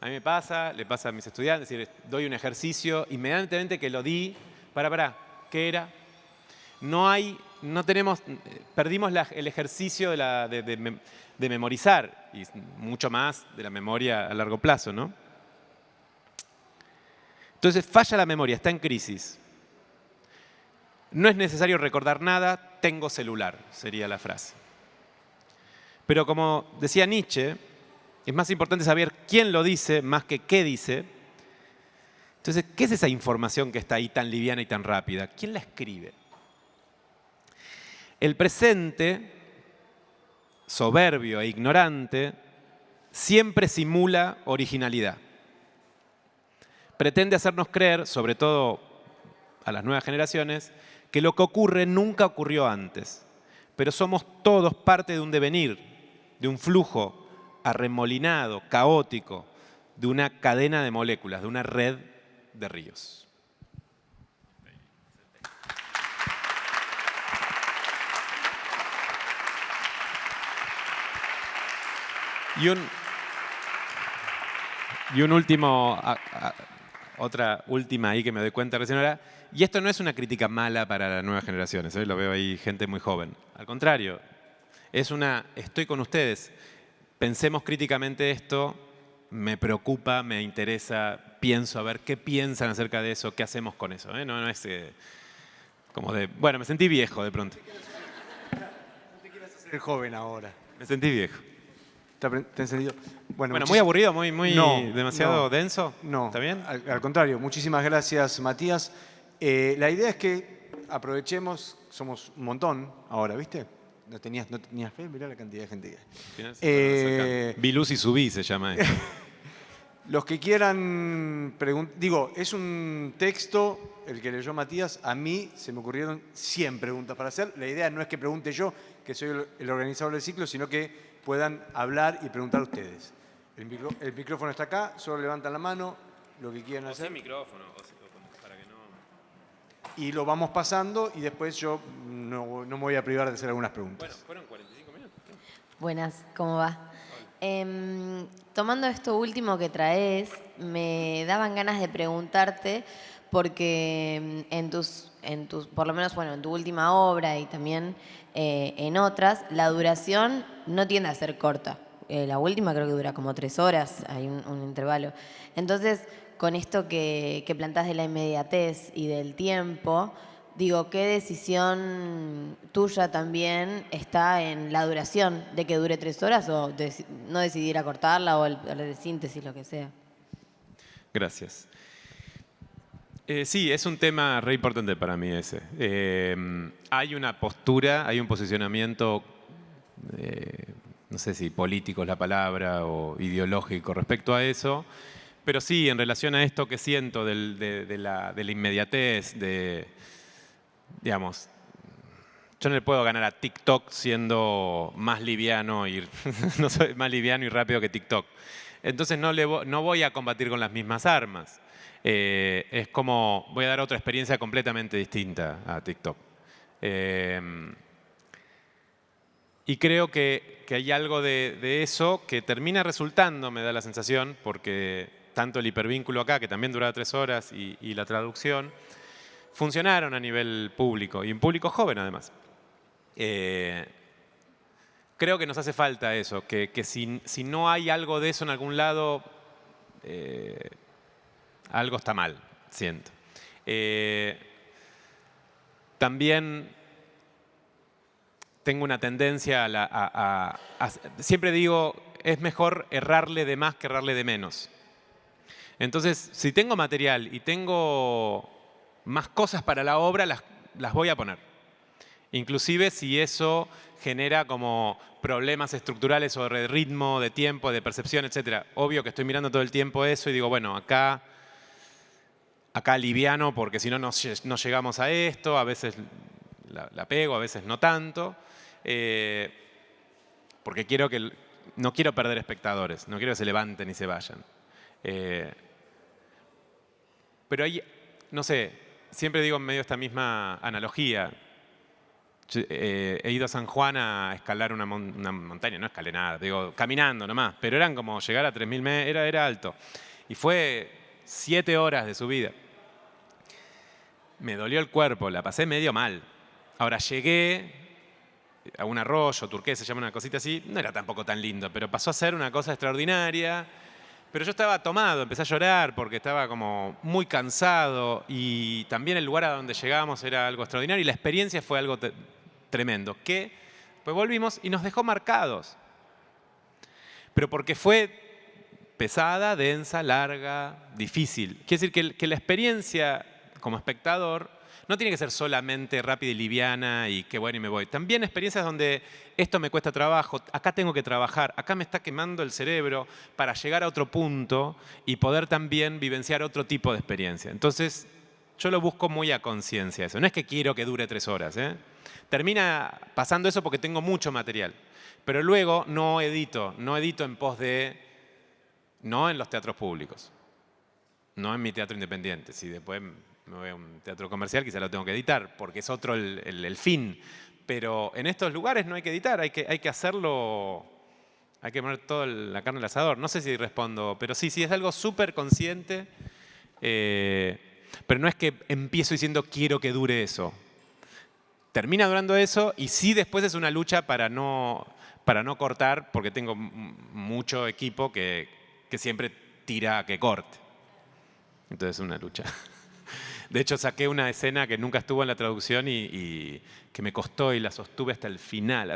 A mí me pasa, le pasa a mis estudiantes, es decir, doy un ejercicio, inmediatamente que lo di, ¿qué era? Perdimos el ejercicio de memorizar y mucho más de la memoria a largo plazo, ¿no? Entonces falla la memoria, está en crisis. No es necesario recordar nada, tengo celular, sería la frase. Pero como decía Nietzsche, es más importante saber quién lo dice más que qué dice. Entonces, ¿qué es esa información que está ahí tan liviana y tan rápida? ¿Quién la escribe? El presente, soberbio e ignorante, siempre simula originalidad. Pretende hacernos creer, sobre todo a las nuevas generaciones, que lo que ocurre nunca ocurrió antes. Pero somos todos parte de un devenir, de un flujo arremolinado, caótico, de una cadena de moléculas, de una red de ríos. Y un último, otra última ahí que me doy cuenta recién ahora, y esto no es una crítica mala para las nuevas generaciones, lo veo ahí gente muy joven. Al contrario, estoy con ustedes. Pensemos críticamente esto, me preocupa, me interesa, pienso a ver qué piensan acerca de eso, qué hacemos con eso. No es como de, bueno, me sentí viejo de pronto.
No te quieras hacer joven ahora.
Me sentí viejo.
¿Te he encendido?
Bueno, muy aburrido, demasiado denso.
No,
¿Está bien?
Al contrario, muchísimas gracias, Matías. La idea es que aprovechemos somos un montón ahora, ¿viste? No tenías fe, mirá la cantidad de gente que hay.
Al final se fueron acercando. Vilus y Subí se llama esto.
Los que quieran preguntar, digo, es un texto, el que leyó Matías, a mí se me ocurrieron 100 preguntas para hacer. La idea no es que pregunte yo, que soy el organizador del ciclo, sino que puedan hablar y preguntar ustedes. El micrófono está acá, solo levantan la mano, lo que quieran hacer.
Sin micrófono, para que no...
Y lo vamos pasando y después yo no me voy a privar de hacer algunas preguntas.
Bueno, fueron 45 minutos.
Buenas, ¿cómo va? Tomando esto último que traes, me daban ganas de preguntarte, porque por lo menos, bueno, en tu última obra y también en otras, la duración no tiende a ser corta. La última creo que dura como 3 horas, hay un intervalo. Entonces, con esto que plantás de la inmediatez y del tiempo, digo, ¿qué decisión tuya también está en la duración de que dure 3 horas o no decidir acortarla o el de síntesis, lo que sea?
Gracias. Sí, es un tema re importante para mí ese. Hay una postura, hay un posicionamiento, no sé si político es la palabra o ideológico respecto a eso, pero sí, en relación a esto que siento de la inmediatez, digamos, yo no le puedo ganar a TikTok siendo más liviano y no soy más liviano y rápido que TikTok. Entonces no voy a combatir con las mismas armas. Es como, voy a dar otra experiencia completamente distinta a TikTok. Y creo que hay algo de eso que termina resultando, me da la sensación, porque tanto el hipervínculo acá, que también duraba 3 horas, y la traducción, funcionaron a nivel público, y un público joven además. Creo que nos hace falta eso, que si no hay algo de eso en algún lado, algo está mal, siento. También tengo una tendencia siempre digo, es mejor errarle de más que errarle de menos. Entonces, si tengo material y tengo más cosas para la obra, las voy a poner. Inclusive si eso genera como problemas estructurales o de ritmo, de tiempo, de percepción, etc. Obvio que estoy mirando todo el tiempo eso y digo, bueno, acá liviano porque si no, no llegamos a esto, a veces la pego, a veces no tanto, porque no quiero perder espectadores, no quiero que se levanten y se vayan. Pero ahí, no sé, siempre digo en medio de esta misma analogía, he ido a San Juan a escalar una montaña, no escalé nada, digo, caminando nomás, pero eran como llegar a 3.000 metros, era alto. Y fue 7 horas de subida. Me dolió el cuerpo, la pasé medio mal. Ahora llegué a un arroyo, Turqués se llama, una cosita así, no era tampoco tan lindo, pero pasó a ser una cosa extraordinaria. Pero yo estaba tomado, empecé a llorar porque estaba como muy cansado y también el lugar a donde llegamos era algo extraordinario y la experiencia fue algo tremendo, que pues volvimos y nos dejó marcados. Pero porque fue pesada, densa, larga, difícil. Quiere decir que la experiencia como espectador no tiene que ser solamente rápida y liviana y qué bueno y me voy. También experiencias donde esto me cuesta trabajo, acá tengo que trabajar, acá me está quemando el cerebro para llegar a otro punto y poder también vivenciar otro tipo de experiencia. Entonces, yo lo busco muy a conciencia eso. No es que quiero que dure 3 horas. Termina pasando eso porque tengo mucho material. Pero luego no edito en pos de... No en los teatros públicos. No en mi teatro independiente. Si después me voy a un teatro comercial, quizá lo tengo que editar, porque es otro el fin. Pero en estos lugares no hay que editar, hay que hacerlo, hay que poner toda la carne al asador. No sé si respondo, pero sí, es algo súper consciente. Pero no es que empiezo diciendo quiero que dure eso. Termina durando eso y sí después es una lucha para no cortar, porque tengo mucho equipo que siempre tira a que corte. Entonces es una lucha. De hecho, saqué una escena que nunca estuvo en la traducción y que me costó y la sostuve hasta el final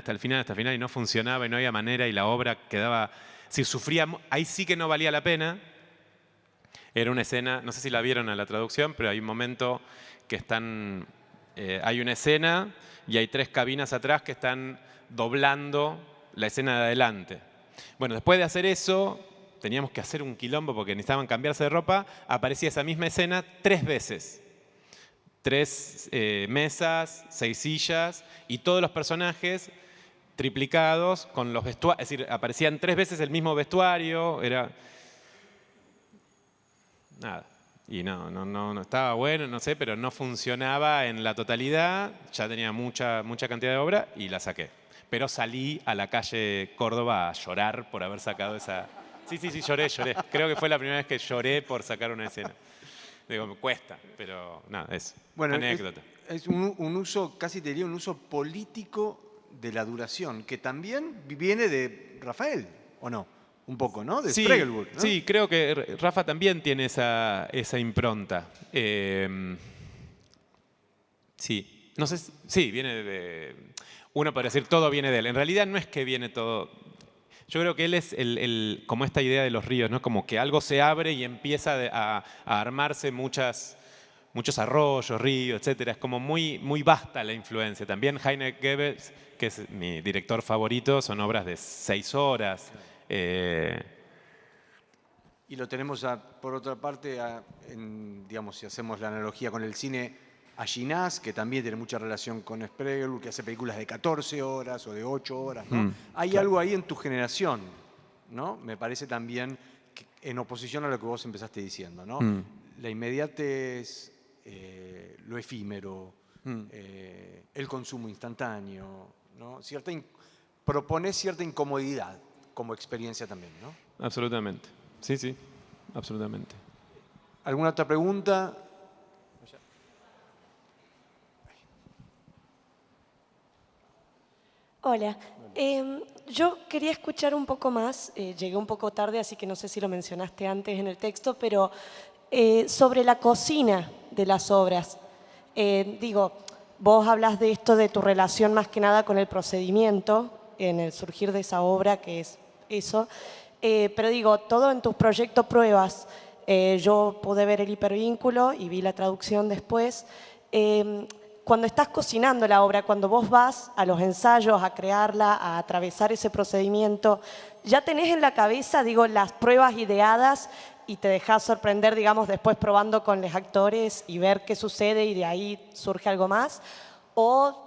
y no funcionaba y no había manera y la obra quedaba... Si sufría, ahí sí que no valía la pena. Era una escena, no sé si la vieron en la traducción, pero hay un momento que están Hay una escena y hay 3 cabinas atrás que están doblando la escena de adelante. Bueno, después de hacer eso, teníamos que hacer un quilombo porque necesitaban cambiarse de ropa, aparecía esa misma escena 3 veces. 3 mesas, 6 sillas y todos los personajes triplicados con los vestuarios, es decir, aparecían 3 veces el mismo vestuario, era... Nada. Y no estaba bueno, no sé, pero no funcionaba en la totalidad, ya tenía mucha cantidad de obra y la saqué. Pero salí a la calle Córdoba a llorar por haber sacado esa... Sí, lloré. Creo que fue la primera vez que lloré por sacar una escena. Digo, me cuesta, pero nada, es anécdota.
Es un uso, casi te diría, un uso político de la duración, que también viene de Rafael, ¿o no? Un poco, ¿no? De Spiegelburg, ¿no?
Sí, creo que Rafa también tiene esa impronta. Sí, no sé, sí, viene de... Uno podría decir, todo viene de él. En realidad no es que viene todo... Yo creo que él es como esta idea de los ríos, ¿no? Como que algo se abre y empieza a armarse muchos arroyos, ríos, etc. Es como muy vasta la influencia. También Heine Goebbels, que es mi director favorito, son obras de 6 horas.
Y lo tenemos, por otra parte, digamos, si hacemos la analogía con el cine, a Ginás, que también tiene mucha relación con Spiegelburg, que hace películas de 14 horas o de 8 horas, ¿no? Hay
claro.
algo ahí en tu generación, ¿no? Me parece también, en oposición a lo que vos empezaste diciendo, ¿no? La inmediatez, lo efímero, el consumo instantáneo, ¿no? Propones cierta incomodidad como experiencia también, ¿no?
Absolutamente. Sí, absolutamente.
¿Alguna otra pregunta?
Hola. Yo quería escuchar un poco más, llegué un poco tarde, así que no sé si lo mencionaste antes en el texto, pero sobre la cocina de las obras. Digo, vos hablas de esto, de tu relación más que nada con el procedimiento, en el surgir de esa obra, que es eso. Pero digo, todo en tus proyectos pruebas. Yo pude ver el hipervínculo y vi la traducción después. Cuando estás cocinando la obra, cuando vos vas a los ensayos, a crearla, a atravesar ese procedimiento, ya tenés en la cabeza, digo, las pruebas ideadas y te dejás sorprender, digamos, después probando con los actores y ver qué sucede y de ahí surge algo más. ¿O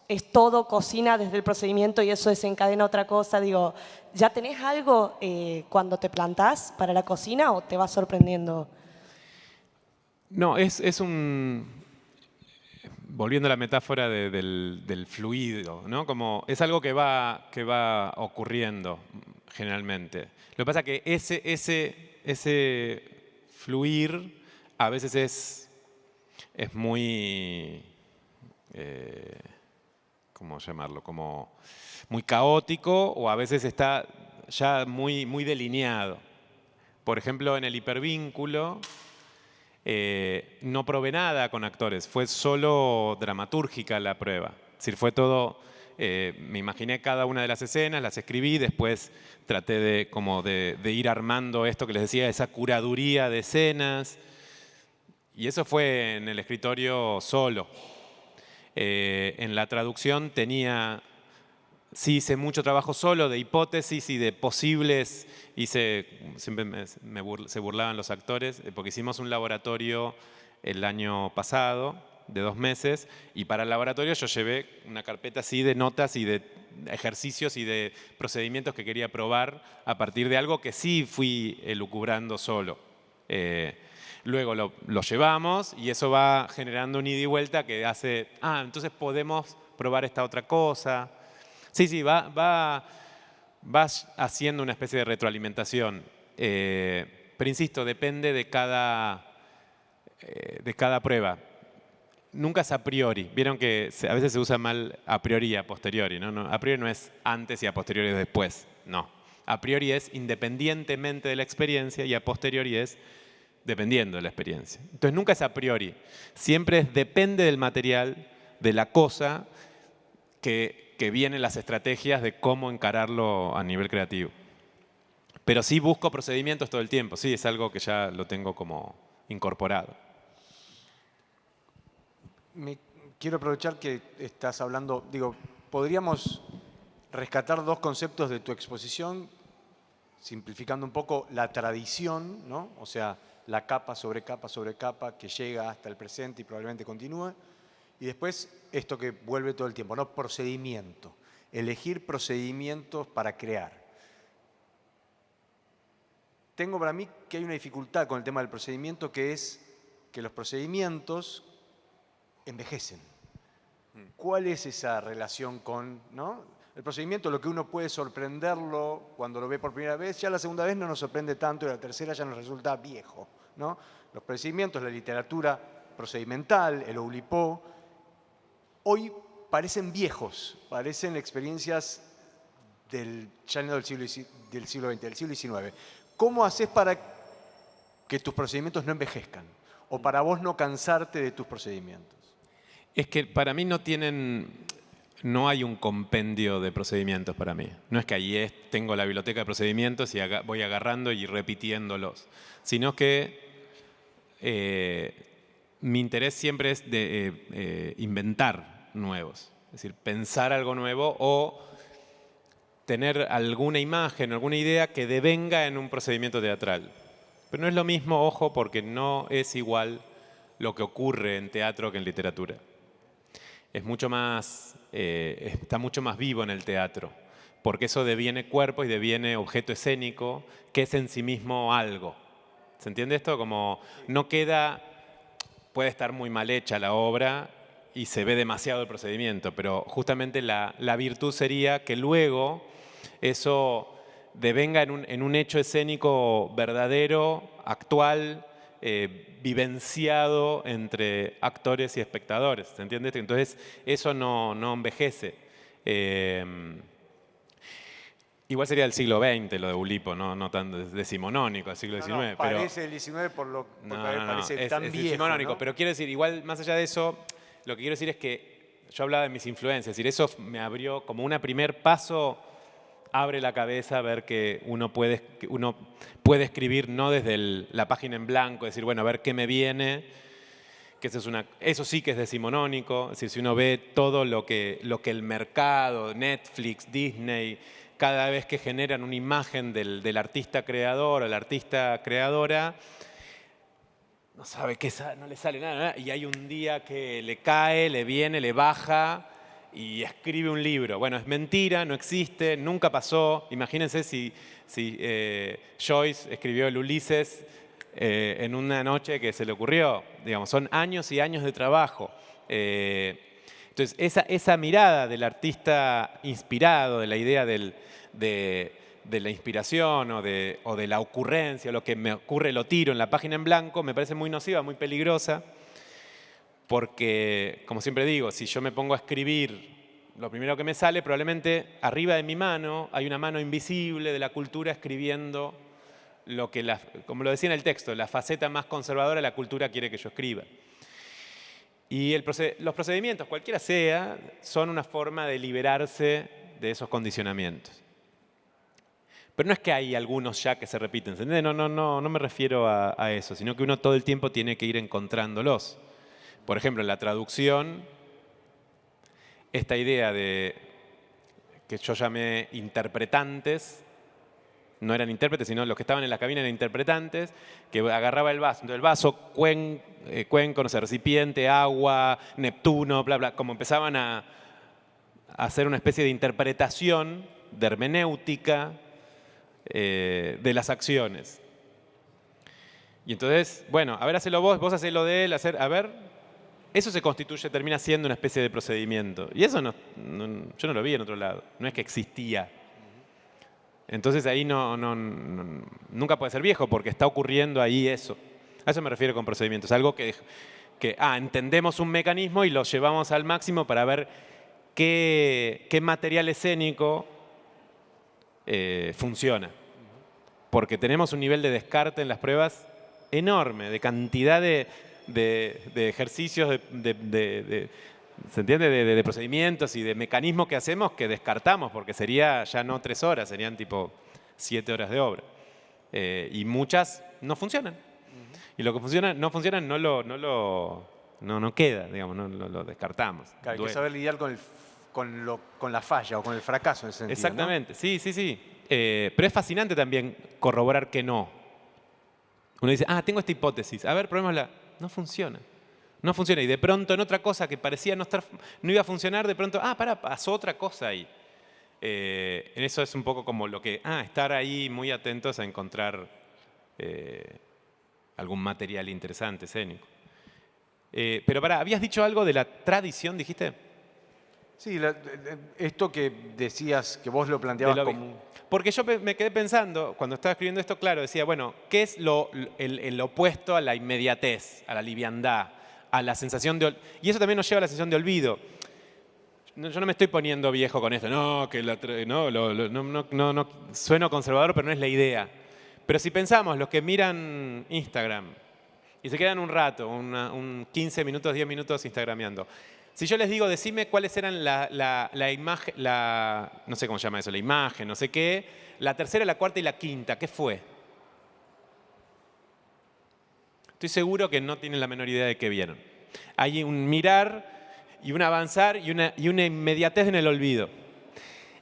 es todo cocina desde el procedimiento y eso desencadena otra cosa? Digo, ¿ya tenés algo cuando te plantás para la cocina o te vas sorprendiendo?
No, es un... Volviendo a la metáfora del fluido, ¿no? Como es algo que va ocurriendo generalmente. Lo que pasa es que ese fluir a veces es muy, ¿cómo llamarlo? Como muy caótico o a veces está ya muy delineado. Por ejemplo, en el hipervínculo, no probé nada con actores, fue solo dramatúrgica la prueba. Es decir, fue todo, me imaginé cada una de las escenas, las escribí, después traté de ir armando esto que les decía, esa curaduría de escenas. Y eso fue en el escritorio solo. En la traducción sí hice mucho trabajo solo de hipótesis y de posibles, siempre se burlaban los actores, porque hicimos un laboratorio el año pasado, de 2 meses, y para el laboratorio yo llevé una carpeta así de notas y de ejercicios y de procedimientos que quería probar a partir de algo que sí fui elucubrando solo. Luego lo llevamos y eso va generando un ida y vuelta que hace, entonces podemos probar esta otra cosa. Sí, va haciendo una especie de retroalimentación. Pero insisto, depende de cada prueba. Nunca es a priori. Vieron que a veces se usa mal a priori y a posteriori, ¿no? A priori no es antes y a posteriori es después. No. A priori es independientemente de la experiencia y a posteriori es dependiendo de la experiencia. Entonces nunca es a priori. Siempre depende del material, de la cosa que vienen las estrategias de cómo encararlo a nivel creativo. Pero sí busco procedimientos todo el tiempo. Sí, es algo que ya lo tengo como incorporado.
quiero aprovechar que estás hablando, digo, podríamos rescatar dos conceptos de tu exposición, simplificando un poco la tradición, ¿no? O sea, la capa sobre capa que llega hasta el presente y probablemente continúe. Y después esto que vuelve todo el tiempo, ¿no? Procedimiento. Elegir procedimientos para crear. Tengo para mí que hay una dificultad con el tema del procedimiento, que es que los procedimientos envejecen. ¿Cuál es esa relación con, ¿no? El procedimiento, lo que uno puede sorprenderlo cuando lo ve por primera vez, ya la segunda vez no nos sorprende tanto y la tercera ya nos resulta viejo, ¿no? Los procedimientos, la literatura procedimental, el Oulipo, hoy parecen viejos, parecen experiencias ya no del siglo XX, del siglo XIX. ¿Cómo haces para que tus procedimientos no envejezcan? O para vos no cansarte de tus procedimientos.
Es que para mí no hay un compendio de procedimientos para mí. No es que ahí tengo la biblioteca de procedimientos y voy agarrando y repitiéndolos, sino que mi interés siempre es de inventar nuevos. Es decir, pensar algo nuevo o tener alguna imagen, alguna idea que devenga en un procedimiento teatral. Pero no es lo mismo, ojo, porque no es igual lo que ocurre en teatro que en literatura. Es mucho más, está mucho más vivo en el teatro, porque eso deviene cuerpo y deviene objeto escénico, que es en sí mismo algo. ¿Se entiende esto? Como no queda, puede estar muy mal hecha la obra y se ve demasiado el procedimiento, pero justamente la virtud sería que luego eso devenga en un hecho escénico verdadero, actual, vivenciado entre actores y espectadores. ¿Se entiende? Entonces, eso no envejece. Igual sería del siglo XX lo de Oulipo, no tan decimonónico, del siglo XIX.
No, parece el XIX parece
es
tan viejo.
decimonónico,
¿no?
pero quiero decir, igual más allá de eso, lo que quiero decir es que yo hablaba de mis influencias, es decir, eso me abrió como un primer paso, abre la cabeza a ver que uno puede escribir no desde la página en blanco, decir, bueno, a ver qué me viene, que eso sí que es decimonónico, es decir, si uno ve todo lo que el mercado, Netflix, Disney, cada vez que generan una imagen del artista creador o la artista creadora, no sabe qué, no le sale nada, y hay un día que le cae, le viene, le baja y escribe un libro. Bueno, es mentira, no existe, nunca pasó. Imagínense si Joyce escribió el Ulises en una noche que se le ocurrió. Digamos, son años y años de trabajo. Entonces, esa mirada del artista inspirado, de la idea de la inspiración o de la ocurrencia, lo que me ocurre lo tiro en la página en blanco, me parece muy nociva, muy peligrosa, porque, como siempre digo, si yo me pongo a escribir lo primero que me sale, probablemente arriba de mi mano hay una mano invisible de la cultura escribiendo lo que, como lo decía en el texto, la faceta más conservadora de la cultura quiere que yo escriba. Y los procedimientos, cualquiera sea, son una forma de liberarse de esos condicionamientos. Pero no es que hay algunos ya que se repiten, ¿entendés? No me refiero a eso, sino que uno todo el tiempo tiene que ir encontrándolos. Por ejemplo, en la traducción, esta idea de que yo llamé interpretantes, no eran intérpretes, sino los que estaban en la cabina eran interpretantes, que agarraba el vaso. Entonces el vaso, cuenco, no sé, recipiente, agua, Neptuno, bla, bla, como empezaban a hacer una especie de interpretación, de hermenéutica, de las acciones. Y entonces, bueno, a ver, hacelo vos hacelo de él, a ver, eso se constituye, termina siendo una especie de procedimiento. Y eso yo no lo vi en otro lado, no es que existía. Entonces ahí nunca puede ser viejo porque está ocurriendo ahí eso. A eso me refiero con procedimientos, algo que entendemos un mecanismo y lo llevamos al máximo para ver qué material escénico funciona. Porque tenemos un nivel de descarte en las pruebas enorme, de cantidad de ejercicios, ¿se entiende? De procedimientos y de mecanismos que hacemos que descartamos, porque sería ya no 3 horas, serían tipo 7 horas de obra. Y muchas no funcionan. Y lo que no funcionan no lo no queda, digamos, no, lo descartamos.
Claro, hay que
Duele.
saber lidiar con la falla o con el fracaso en ese sentido.
Exactamente, sí. Pero es fascinante también corroborar que no. Uno dice, tengo esta hipótesis, a ver, probémosla. No funciona. No funciona. Y de pronto en otra cosa que parecía no iba a funcionar, de pronto, pasó otra cosa ahí. En eso es un poco como lo que, estar ahí muy atentos a encontrar algún material interesante, escénico. Pero habías dicho algo de la tradición, dijiste.
Sí, esto que decías, que vos lo planteabas como...
Porque yo me quedé pensando, cuando estaba escribiendo esto, claro, decía, bueno, ¿qué es el opuesto a la inmediatez, a la liviandad, a la sensación de... Y eso también nos lleva a la sensación de olvido. Yo no me estoy poniendo viejo con esto, no sueno conservador, pero no es la idea. Pero si pensamos, los que miran Instagram y se quedan un rato, 15 minutos, 10 minutos instagrameando, si yo les digo, decime cuáles eran la imagen, no sé cómo se llama eso, la imagen, no sé qué, la tercera, la cuarta y la quinta, ¿qué fue? Estoy seguro que no tienen la menor idea de qué vieron. Hay un mirar y un avanzar y una inmediatez en el olvido.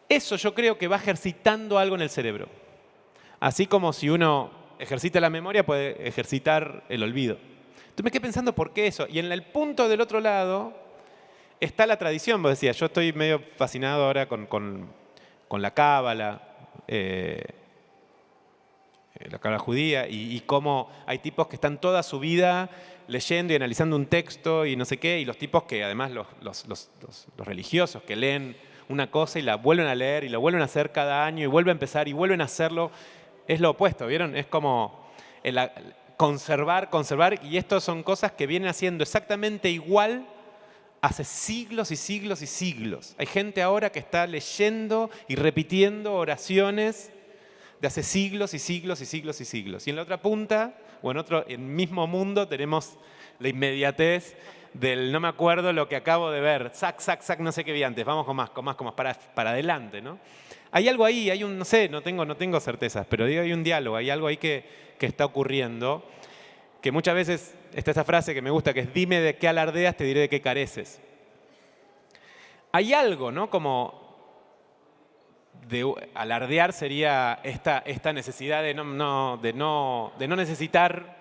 Eso yo creo que va ejercitando algo en el cerebro. Así como si uno ejercita la memoria, puede ejercitar el olvido. Entonces me quedé pensando por qué eso. Y en el punto del otro lado está la tradición, vos decías, yo estoy medio fascinado ahora con la cábala, la cábala judía, y cómo hay tipos que están toda su vida leyendo y analizando un texto y no sé qué, y los tipos que además los religiosos que leen una cosa y la vuelven a leer y lo vuelven a hacer cada año y vuelven a empezar y vuelven a hacerlo, es lo opuesto, ¿vieron? Es como conservar, y esto son cosas que vienen haciendo exactamente igual hace siglos y siglos y siglos. Hay gente ahora que está leyendo y repitiendo oraciones de hace siglos y siglos y siglos y siglos. Y en la otra punta, o en el mismo mundo, tenemos la inmediatez del no me acuerdo lo que acabo de ver. Sac, no sé qué vi antes. Vamos con más, para adelante, ¿no? Hay algo ahí, no sé, no tengo certezas, pero digo, hay un diálogo, hay algo ahí que está ocurriendo, que muchas veces está esa frase que me gusta, que es dime de qué alardeas, te diré de qué careces. Hay algo, ¿no? Como alardear sería esta necesidad de no necesitar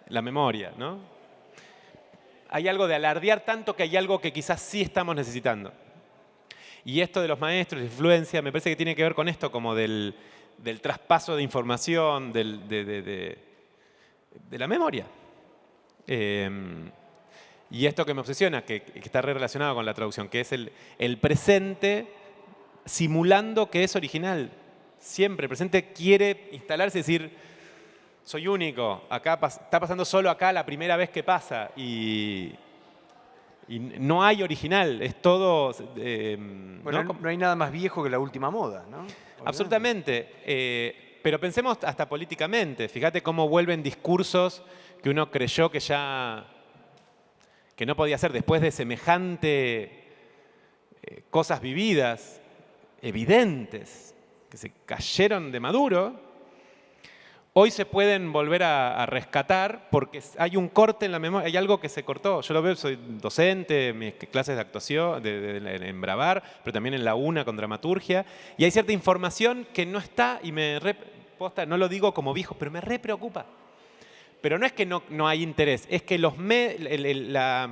la memoria, ¿no? Hay algo de alardear tanto que hay algo que quizás sí estamos necesitando. Y esto de los maestros, de influencia, me parece que tiene que ver con esto, como del traspaso de información, de la memoria. Y esto que me obsesiona, que está relacionado con la traducción, que es el presente simulando que es original. Siempre el presente quiere instalarse y decir, soy único, acá está pasando solo acá la primera vez que pasa. Y no hay original, es todo...
Bueno, no hay nada más viejo que la última moda, ¿no?
Absolutamente. Pero pensemos hasta políticamente. Fíjate cómo vuelven discursos que uno creyó que no podía ser después de semejante cosas vividas, evidentes, que se cayeron de Maduro. Hoy se pueden volver a rescatar porque hay un corte en la memoria, hay algo que se cortó. Yo lo veo, soy docente, mis clases de actuación en Bravar, pero también en la UNA con dramaturgia, y hay cierta información que no está y no lo digo como viejo, pero me re preocupa. Pero no es que no hay interés, es que la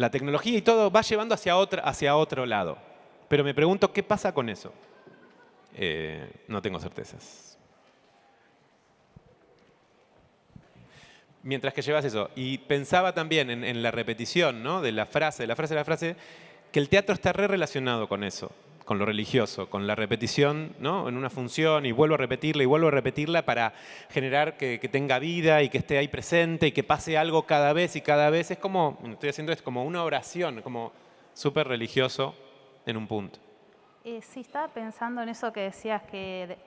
tecnología y todo va llevando hacia otro lado. Pero me pregunto, ¿qué pasa con eso? No tengo certezas. Mientras que llevas eso. Y pensaba también en la repetición, ¿no? de la frase, que el teatro está re relacionado con eso, con lo religioso, con la repetición, ¿no? en una función y vuelvo a repetirla para generar que tenga vida y que esté ahí presente y que pase algo cada vez y cada vez. Es como, estoy haciendo esto como una oración, como súper religioso en un punto.
Sí, estaba pensando en eso que decías que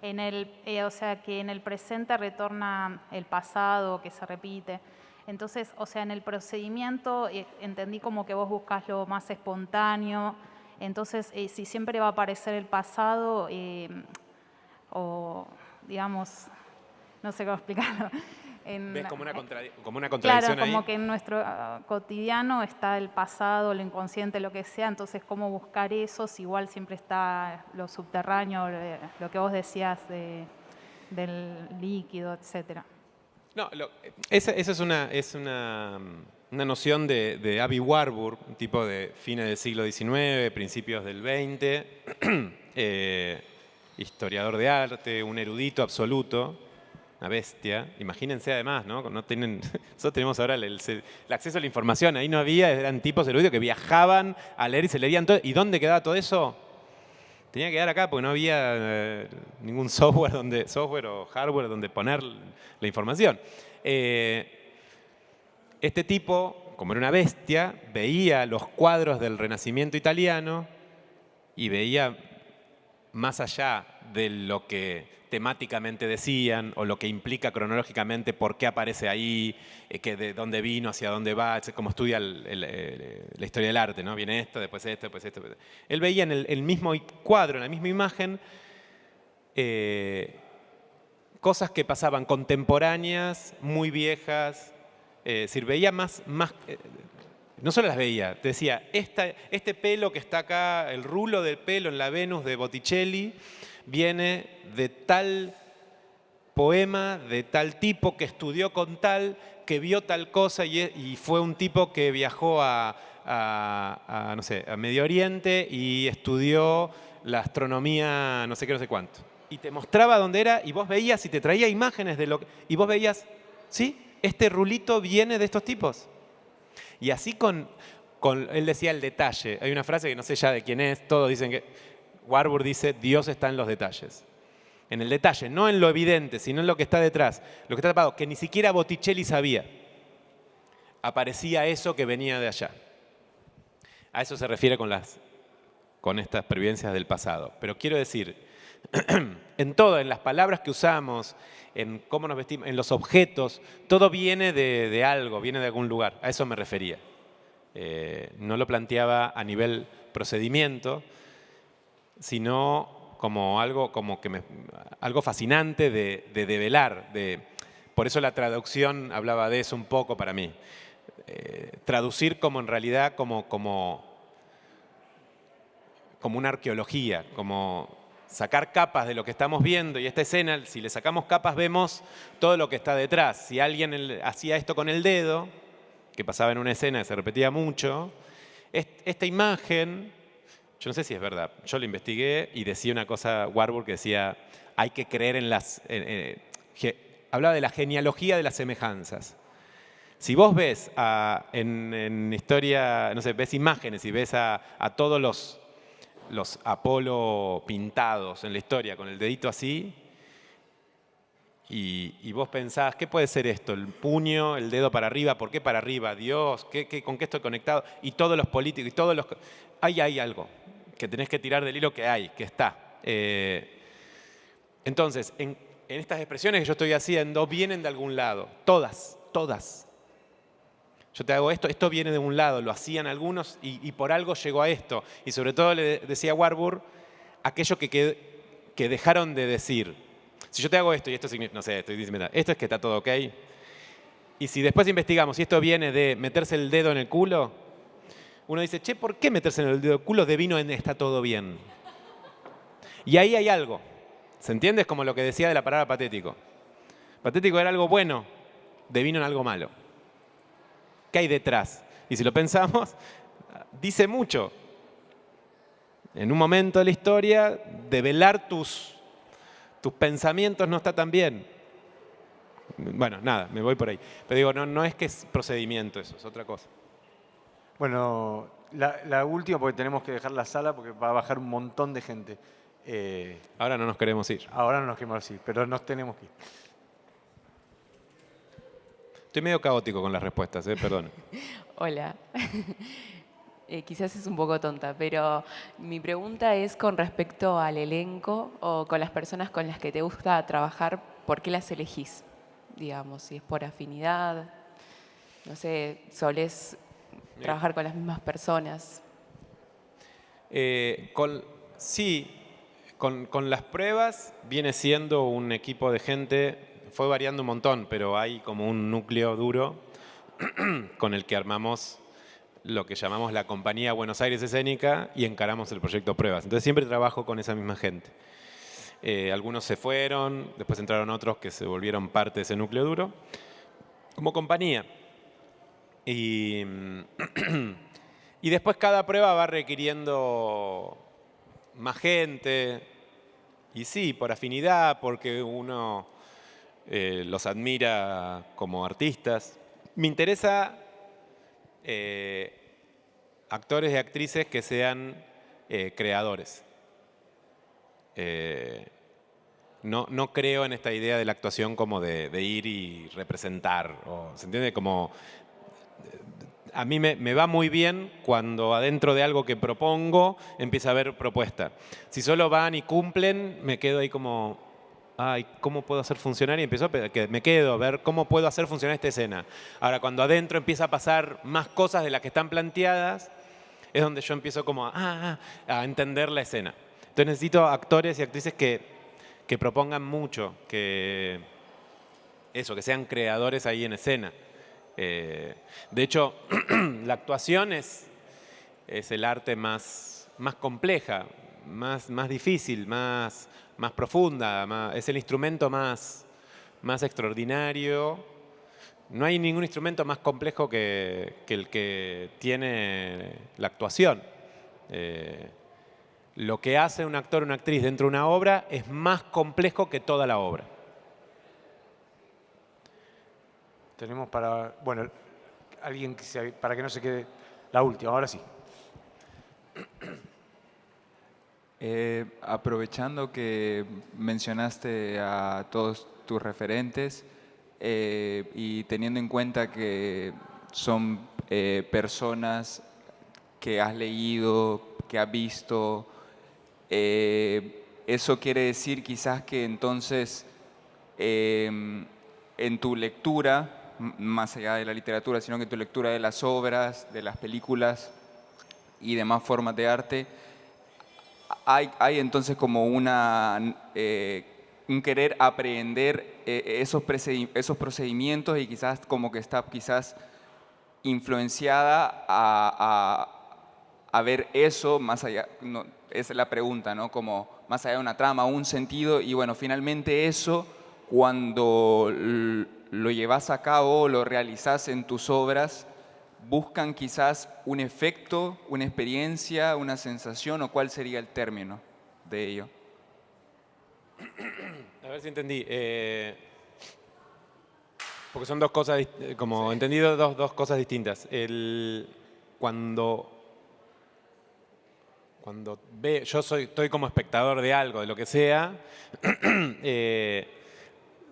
o sea, que en el presente retorna el pasado, que se repite. Entonces, o sea, en el procedimiento entendí como que vos buscás lo más espontáneo. Entonces, si siempre va a aparecer el pasado, o digamos, no sé cómo explicarlo,
¿Ves como una
Claro,
contradicción ahí?
como que en nuestro cotidiano está el pasado, lo inconsciente, lo que sea, entonces cómo buscar eso si igual siempre está lo subterráneo, lo que vos decías del líquido, etcétera.
No, esa es una noción de Aby Warburg, un tipo de fines del siglo XIX, principios del XX, historiador de arte, un erudito absoluto, una bestia. Imagínense además, ¿no? Nosotros tenemos ahora el acceso a la información, ahí no había, eran tipos eruditos que viajaban a leer y se leían todo. ¿Y dónde quedaba todo eso? Tenía que quedar acá porque no había ningún software o hardware donde poner la información. Este tipo, como era una bestia, veía los cuadros del Renacimiento italiano y veía más allá de lo que temáticamente decían o lo que implica cronológicamente por qué aparece ahí, de dónde vino, hacia dónde va, cómo estudia la historia del arte, ¿no? Viene esto, después esto, después esto. Él veía en el mismo cuadro, en la misma imagen, cosas que pasaban contemporáneas, muy viejas. Es decir, veía no solo las veía, te decía, este pelo que está acá, el rulo del pelo en la Venus de Botticelli, viene de tal poema, de tal tipo que estudió con tal, que vio tal cosa y fue un tipo que viajó no sé, a Medio Oriente y estudió la astronomía no sé qué, no sé cuánto. Y te mostraba dónde era y vos veías y te traía imágenes y vos veías, ¿sí? Este rulito viene de estos tipos. Y así él decía el detalle. Hay una frase que no sé ya de quién es, todos dicen que Warburg dice, Dios está en los detalles. En el detalle, no en lo evidente, sino en lo que está detrás, lo que está tapado, que ni siquiera Botticelli sabía. Aparecía eso que venía de allá. A eso se refiere con estas previdencias del pasado. Pero quiero decir, en las palabras que usamos, en cómo nos vestimos, en los objetos, todo viene de algo, viene de algún lugar. A eso me refería. No lo planteaba a nivel procedimiento, sino como algo fascinante de develar. Por eso la traducción hablaba de eso un poco para mí. Traducir como en realidad como una arqueología, como sacar capas de lo que estamos viendo, y esta escena, si le sacamos capas, vemos todo lo que está detrás. Si alguien hacía esto con el dedo, que pasaba en una escena que se repetía mucho, esta imagen, yo no sé si es verdad, yo lo investigué y decía una cosa, Warburg, que decía, hay que creer en hablaba de la genealogía de las semejanzas. Si vos ves en historia, no sé, ves imágenes y ves a todos los Apolo pintados en la historia con el dedito así, y vos pensás, ¿qué puede ser esto? El puño, el dedo para arriba, ¿por qué para arriba? Dios, ¿con qué estoy conectado? Y todos los políticos, Ahí hay algo que tenés que tirar del hilo que está. Entonces, en estas expresiones que yo estoy haciendo, vienen de algún lado, todas. Yo te hago esto viene de un lado, lo hacían algunos y por algo llegó a esto. Y sobre todo le decía Warburg, aquello que dejaron de decir. Si yo te hago esto y esto significa, no sé, estoy diciendo, esto es que está todo ok. Y si después investigamos si esto viene de meterse el dedo en el culo, uno dice, che, ¿por qué meterse en el dedo en el culo devino en está todo bien? Y ahí hay algo. ¿Se entiende? Es como lo que decía de la palabra patético. Patético era algo bueno, devino en algo malo. ¿Qué hay detrás? Y si lo pensamos, dice mucho. En un momento de la historia, develar tus pensamientos no está tan bien. Bueno, nada, me voy por ahí. Pero digo, no es que es procedimiento eso, es otra cosa.
Bueno, la última, porque tenemos que dejar la sala porque va a bajar un montón de gente.
Ahora no nos queremos ir.
Ahora no nos queremos ir, pero nos tenemos que ir.
Estoy medio caótico con las respuestas, perdón.
Hola. Quizás es un poco tonta, pero mi pregunta es con respecto al elenco o con las personas con las que te gusta trabajar, ¿por qué las elegís? Digamos, si es por afinidad, no sé, solés trabajar con las mismas personas.
Sí, con las pruebas viene siendo un equipo de gente fue variando un montón, pero hay como un núcleo duro con el que armamos lo que llamamos la Compañía Buenos Aires Escénica y encaramos el proyecto Pruebas. Entonces siempre trabajo con esa misma gente. Algunos se fueron, después entraron otros que se volvieron parte de ese núcleo duro, como compañía. Y después cada prueba va requiriendo más gente, y sí, por afinidad, porque uno los admira como artistas. Me interesa actores y actrices que sean creadores. No creo en esta idea de la actuación como de ir y representar. ¿Se entiende? Como, a mí me va muy bien cuando adentro de algo que propongo empieza a haber propuesta. Si solo van y cumplen, me quedo ahí como, ay, ¿cómo puedo hacer funcionar? Y me quedo a ver cómo puedo hacer funcionar esta escena. Ahora, cuando adentro empieza a pasar más cosas de las que están planteadas, es donde yo empiezo como a entender la escena. Entonces necesito actores y actrices que propongan mucho, que sean creadores ahí en escena. De hecho, la actuación es el arte más compleja, más difícil, más profunda, es el instrumento más extraordinario. No hay ningún instrumento más complejo que el que tiene la actuación. Lo que hace un actor o una actriz dentro de una obra es más complejo que toda la obra.
Tenemos bueno, alguien para que no se quede la última, ahora sí.
Aprovechando que mencionaste a todos tus referentes y teniendo en cuenta que son personas que has leído, que has visto, eso quiere decir quizás que entonces en tu lectura, más allá de la literatura, sino que en tu lectura de las obras, de las películas y demás formas de arte, hay entonces como un querer aprender esos procedimientos y quizás como que está influenciada a ver eso más allá, no, esa es la pregunta, ¿no? Como más allá de una trama, un sentido, y bueno, finalmente eso, cuando lo llevas a cabo, lo realizas en tus obras, buscan quizás un efecto, una experiencia, una sensación, o cuál sería el término de ello.
A ver si entendí. Porque son dos cosas, como entendido, dos cosas distintas. Cuando yo estoy como espectador de algo, de lo que sea,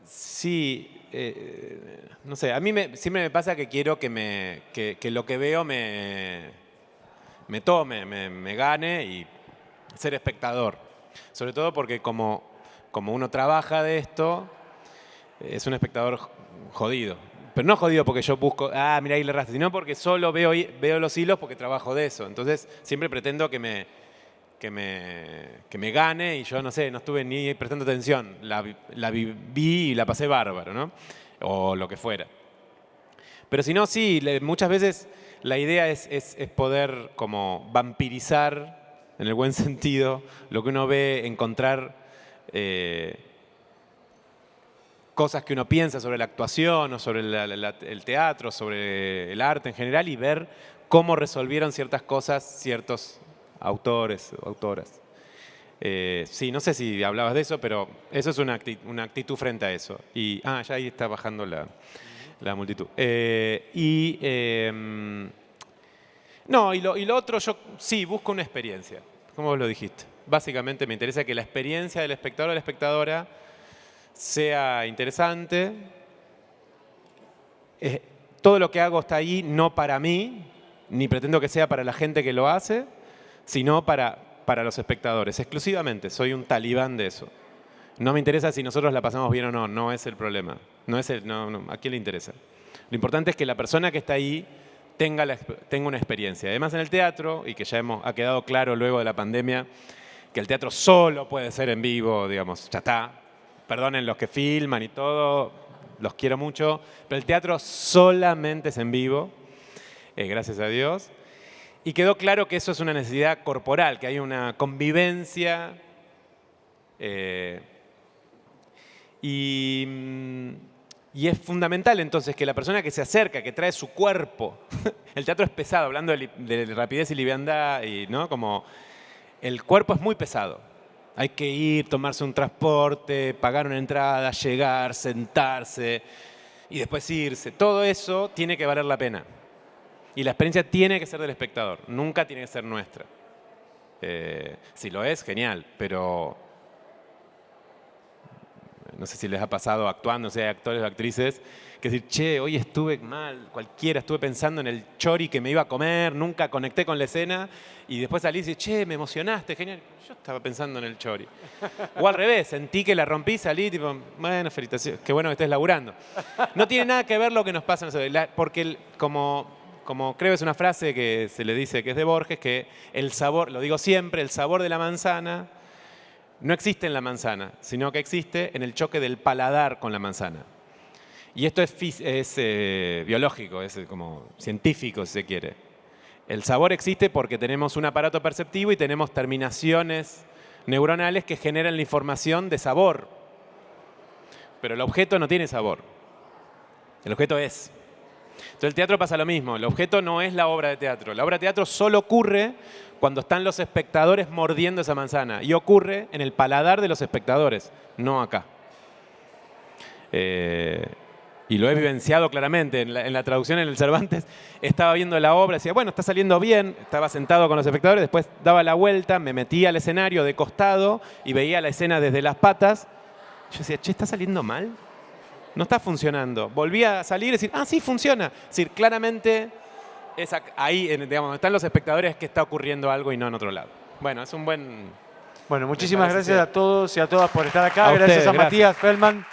sí, no sé, a mí siempre me pasa que quiero que lo que veo me tome, me gane y ser espectador. Sobre todo porque como uno trabaja de esto, es un espectador jodido. Pero no jodido porque yo busco, mira ahí le rastro, sino porque solo veo los hilos porque trabajo de eso. Entonces siempre pretendo que me gane y yo no sé, no estuve ni prestando atención. La viví y la pasé bárbaro, ¿no? O lo que fuera. Pero si no, sí, muchas veces la idea es poder como vampirizar, en el buen sentido, lo que uno ve, encontrar cosas que uno piensa sobre la actuación o sobre el teatro, sobre el arte en general y ver cómo resolvieron ciertas cosas ciertos autores o autoras. Sí, no sé si hablabas de eso, pero eso es una actitud frente a eso. Y, ya ahí está bajando la multitud. No, y lo otro, yo sí busco una experiencia, como vos lo dijiste. Básicamente me interesa que la experiencia del espectador o la espectadora sea interesante. Todo lo que hago está ahí no para mí, ni pretendo que sea para la gente que lo hace, sino para los espectadores, exclusivamente. Soy un talibán de eso. No me interesa si nosotros la pasamos bien o no, no es el problema. No, ¿a quién le interesa? Lo importante es que la persona que está ahí tenga una experiencia. Además en el teatro, y que ya ha quedado claro luego de la pandemia, que el teatro solo puede ser en vivo, digamos, ya está. perdonen los que filman y todo, los quiero mucho, pero el teatro solamente es en vivo, gracias a Dios. Y quedó claro que eso es una necesidad corporal, que hay una convivencia y es fundamental entonces que la persona que se acerca, que trae su cuerpo, el teatro es pesado, hablando de rapidez y liviandad, y, ¿no? Como el cuerpo es muy pesado. Hay que ir, tomarse un transporte, pagar una entrada, llegar, sentarse y después irse. Todo eso tiene que valer la pena. Y la experiencia tiene que ser del espectador, nunca tiene que ser nuestra. Si lo es, genial, pero no sé si les ha pasado actuando, si hay actores o actrices, que decir, che, hoy estuve mal, cualquiera, estuve pensando en el chori que me iba a comer, nunca conecté con la escena, y después salí y dice, che, me emocionaste, genial. Yo estaba pensando en el chori. O al revés, sentí que la rompí, salí, tipo, bueno, felicitaciones, qué bueno que estés laburando. No tiene nada que ver lo que nos pasa, porque como creo es una frase que se le dice que es de Borges, que el sabor, lo digo siempre, el sabor de la manzana no existe en la manzana, sino que existe en el choque del paladar con la manzana. Y esto es biológico, es como científico, si se quiere. El sabor existe porque tenemos un aparato perceptivo y tenemos terminaciones neuronales que generan la información de sabor. Pero el objeto no tiene sabor. El objeto es. Entonces el teatro pasa lo mismo. El objeto no es la obra de teatro. La obra de teatro solo ocurre cuando están los espectadores mordiendo esa manzana. Y ocurre en el paladar de los espectadores, no acá. Y lo he vivenciado claramente. En la traducción en el Cervantes estaba viendo la obra, decía, bueno, está saliendo bien. Estaba sentado con los espectadores, después daba la vuelta, me metía al escenario de costado y veía la escena desde las patas. Yo decía, che, ¿está saliendo mal? No está funcionando. Volví a salir y decir, ah, sí, funciona. Es decir, claramente es ahí, digamos, donde están los espectadores, que está ocurriendo algo y no en otro lado. Bueno, es un buen...
Bueno, muchísimas gracias a todos y a todas por estar acá.
A ustedes,
Gracias a
gracias.
Matías Feldman.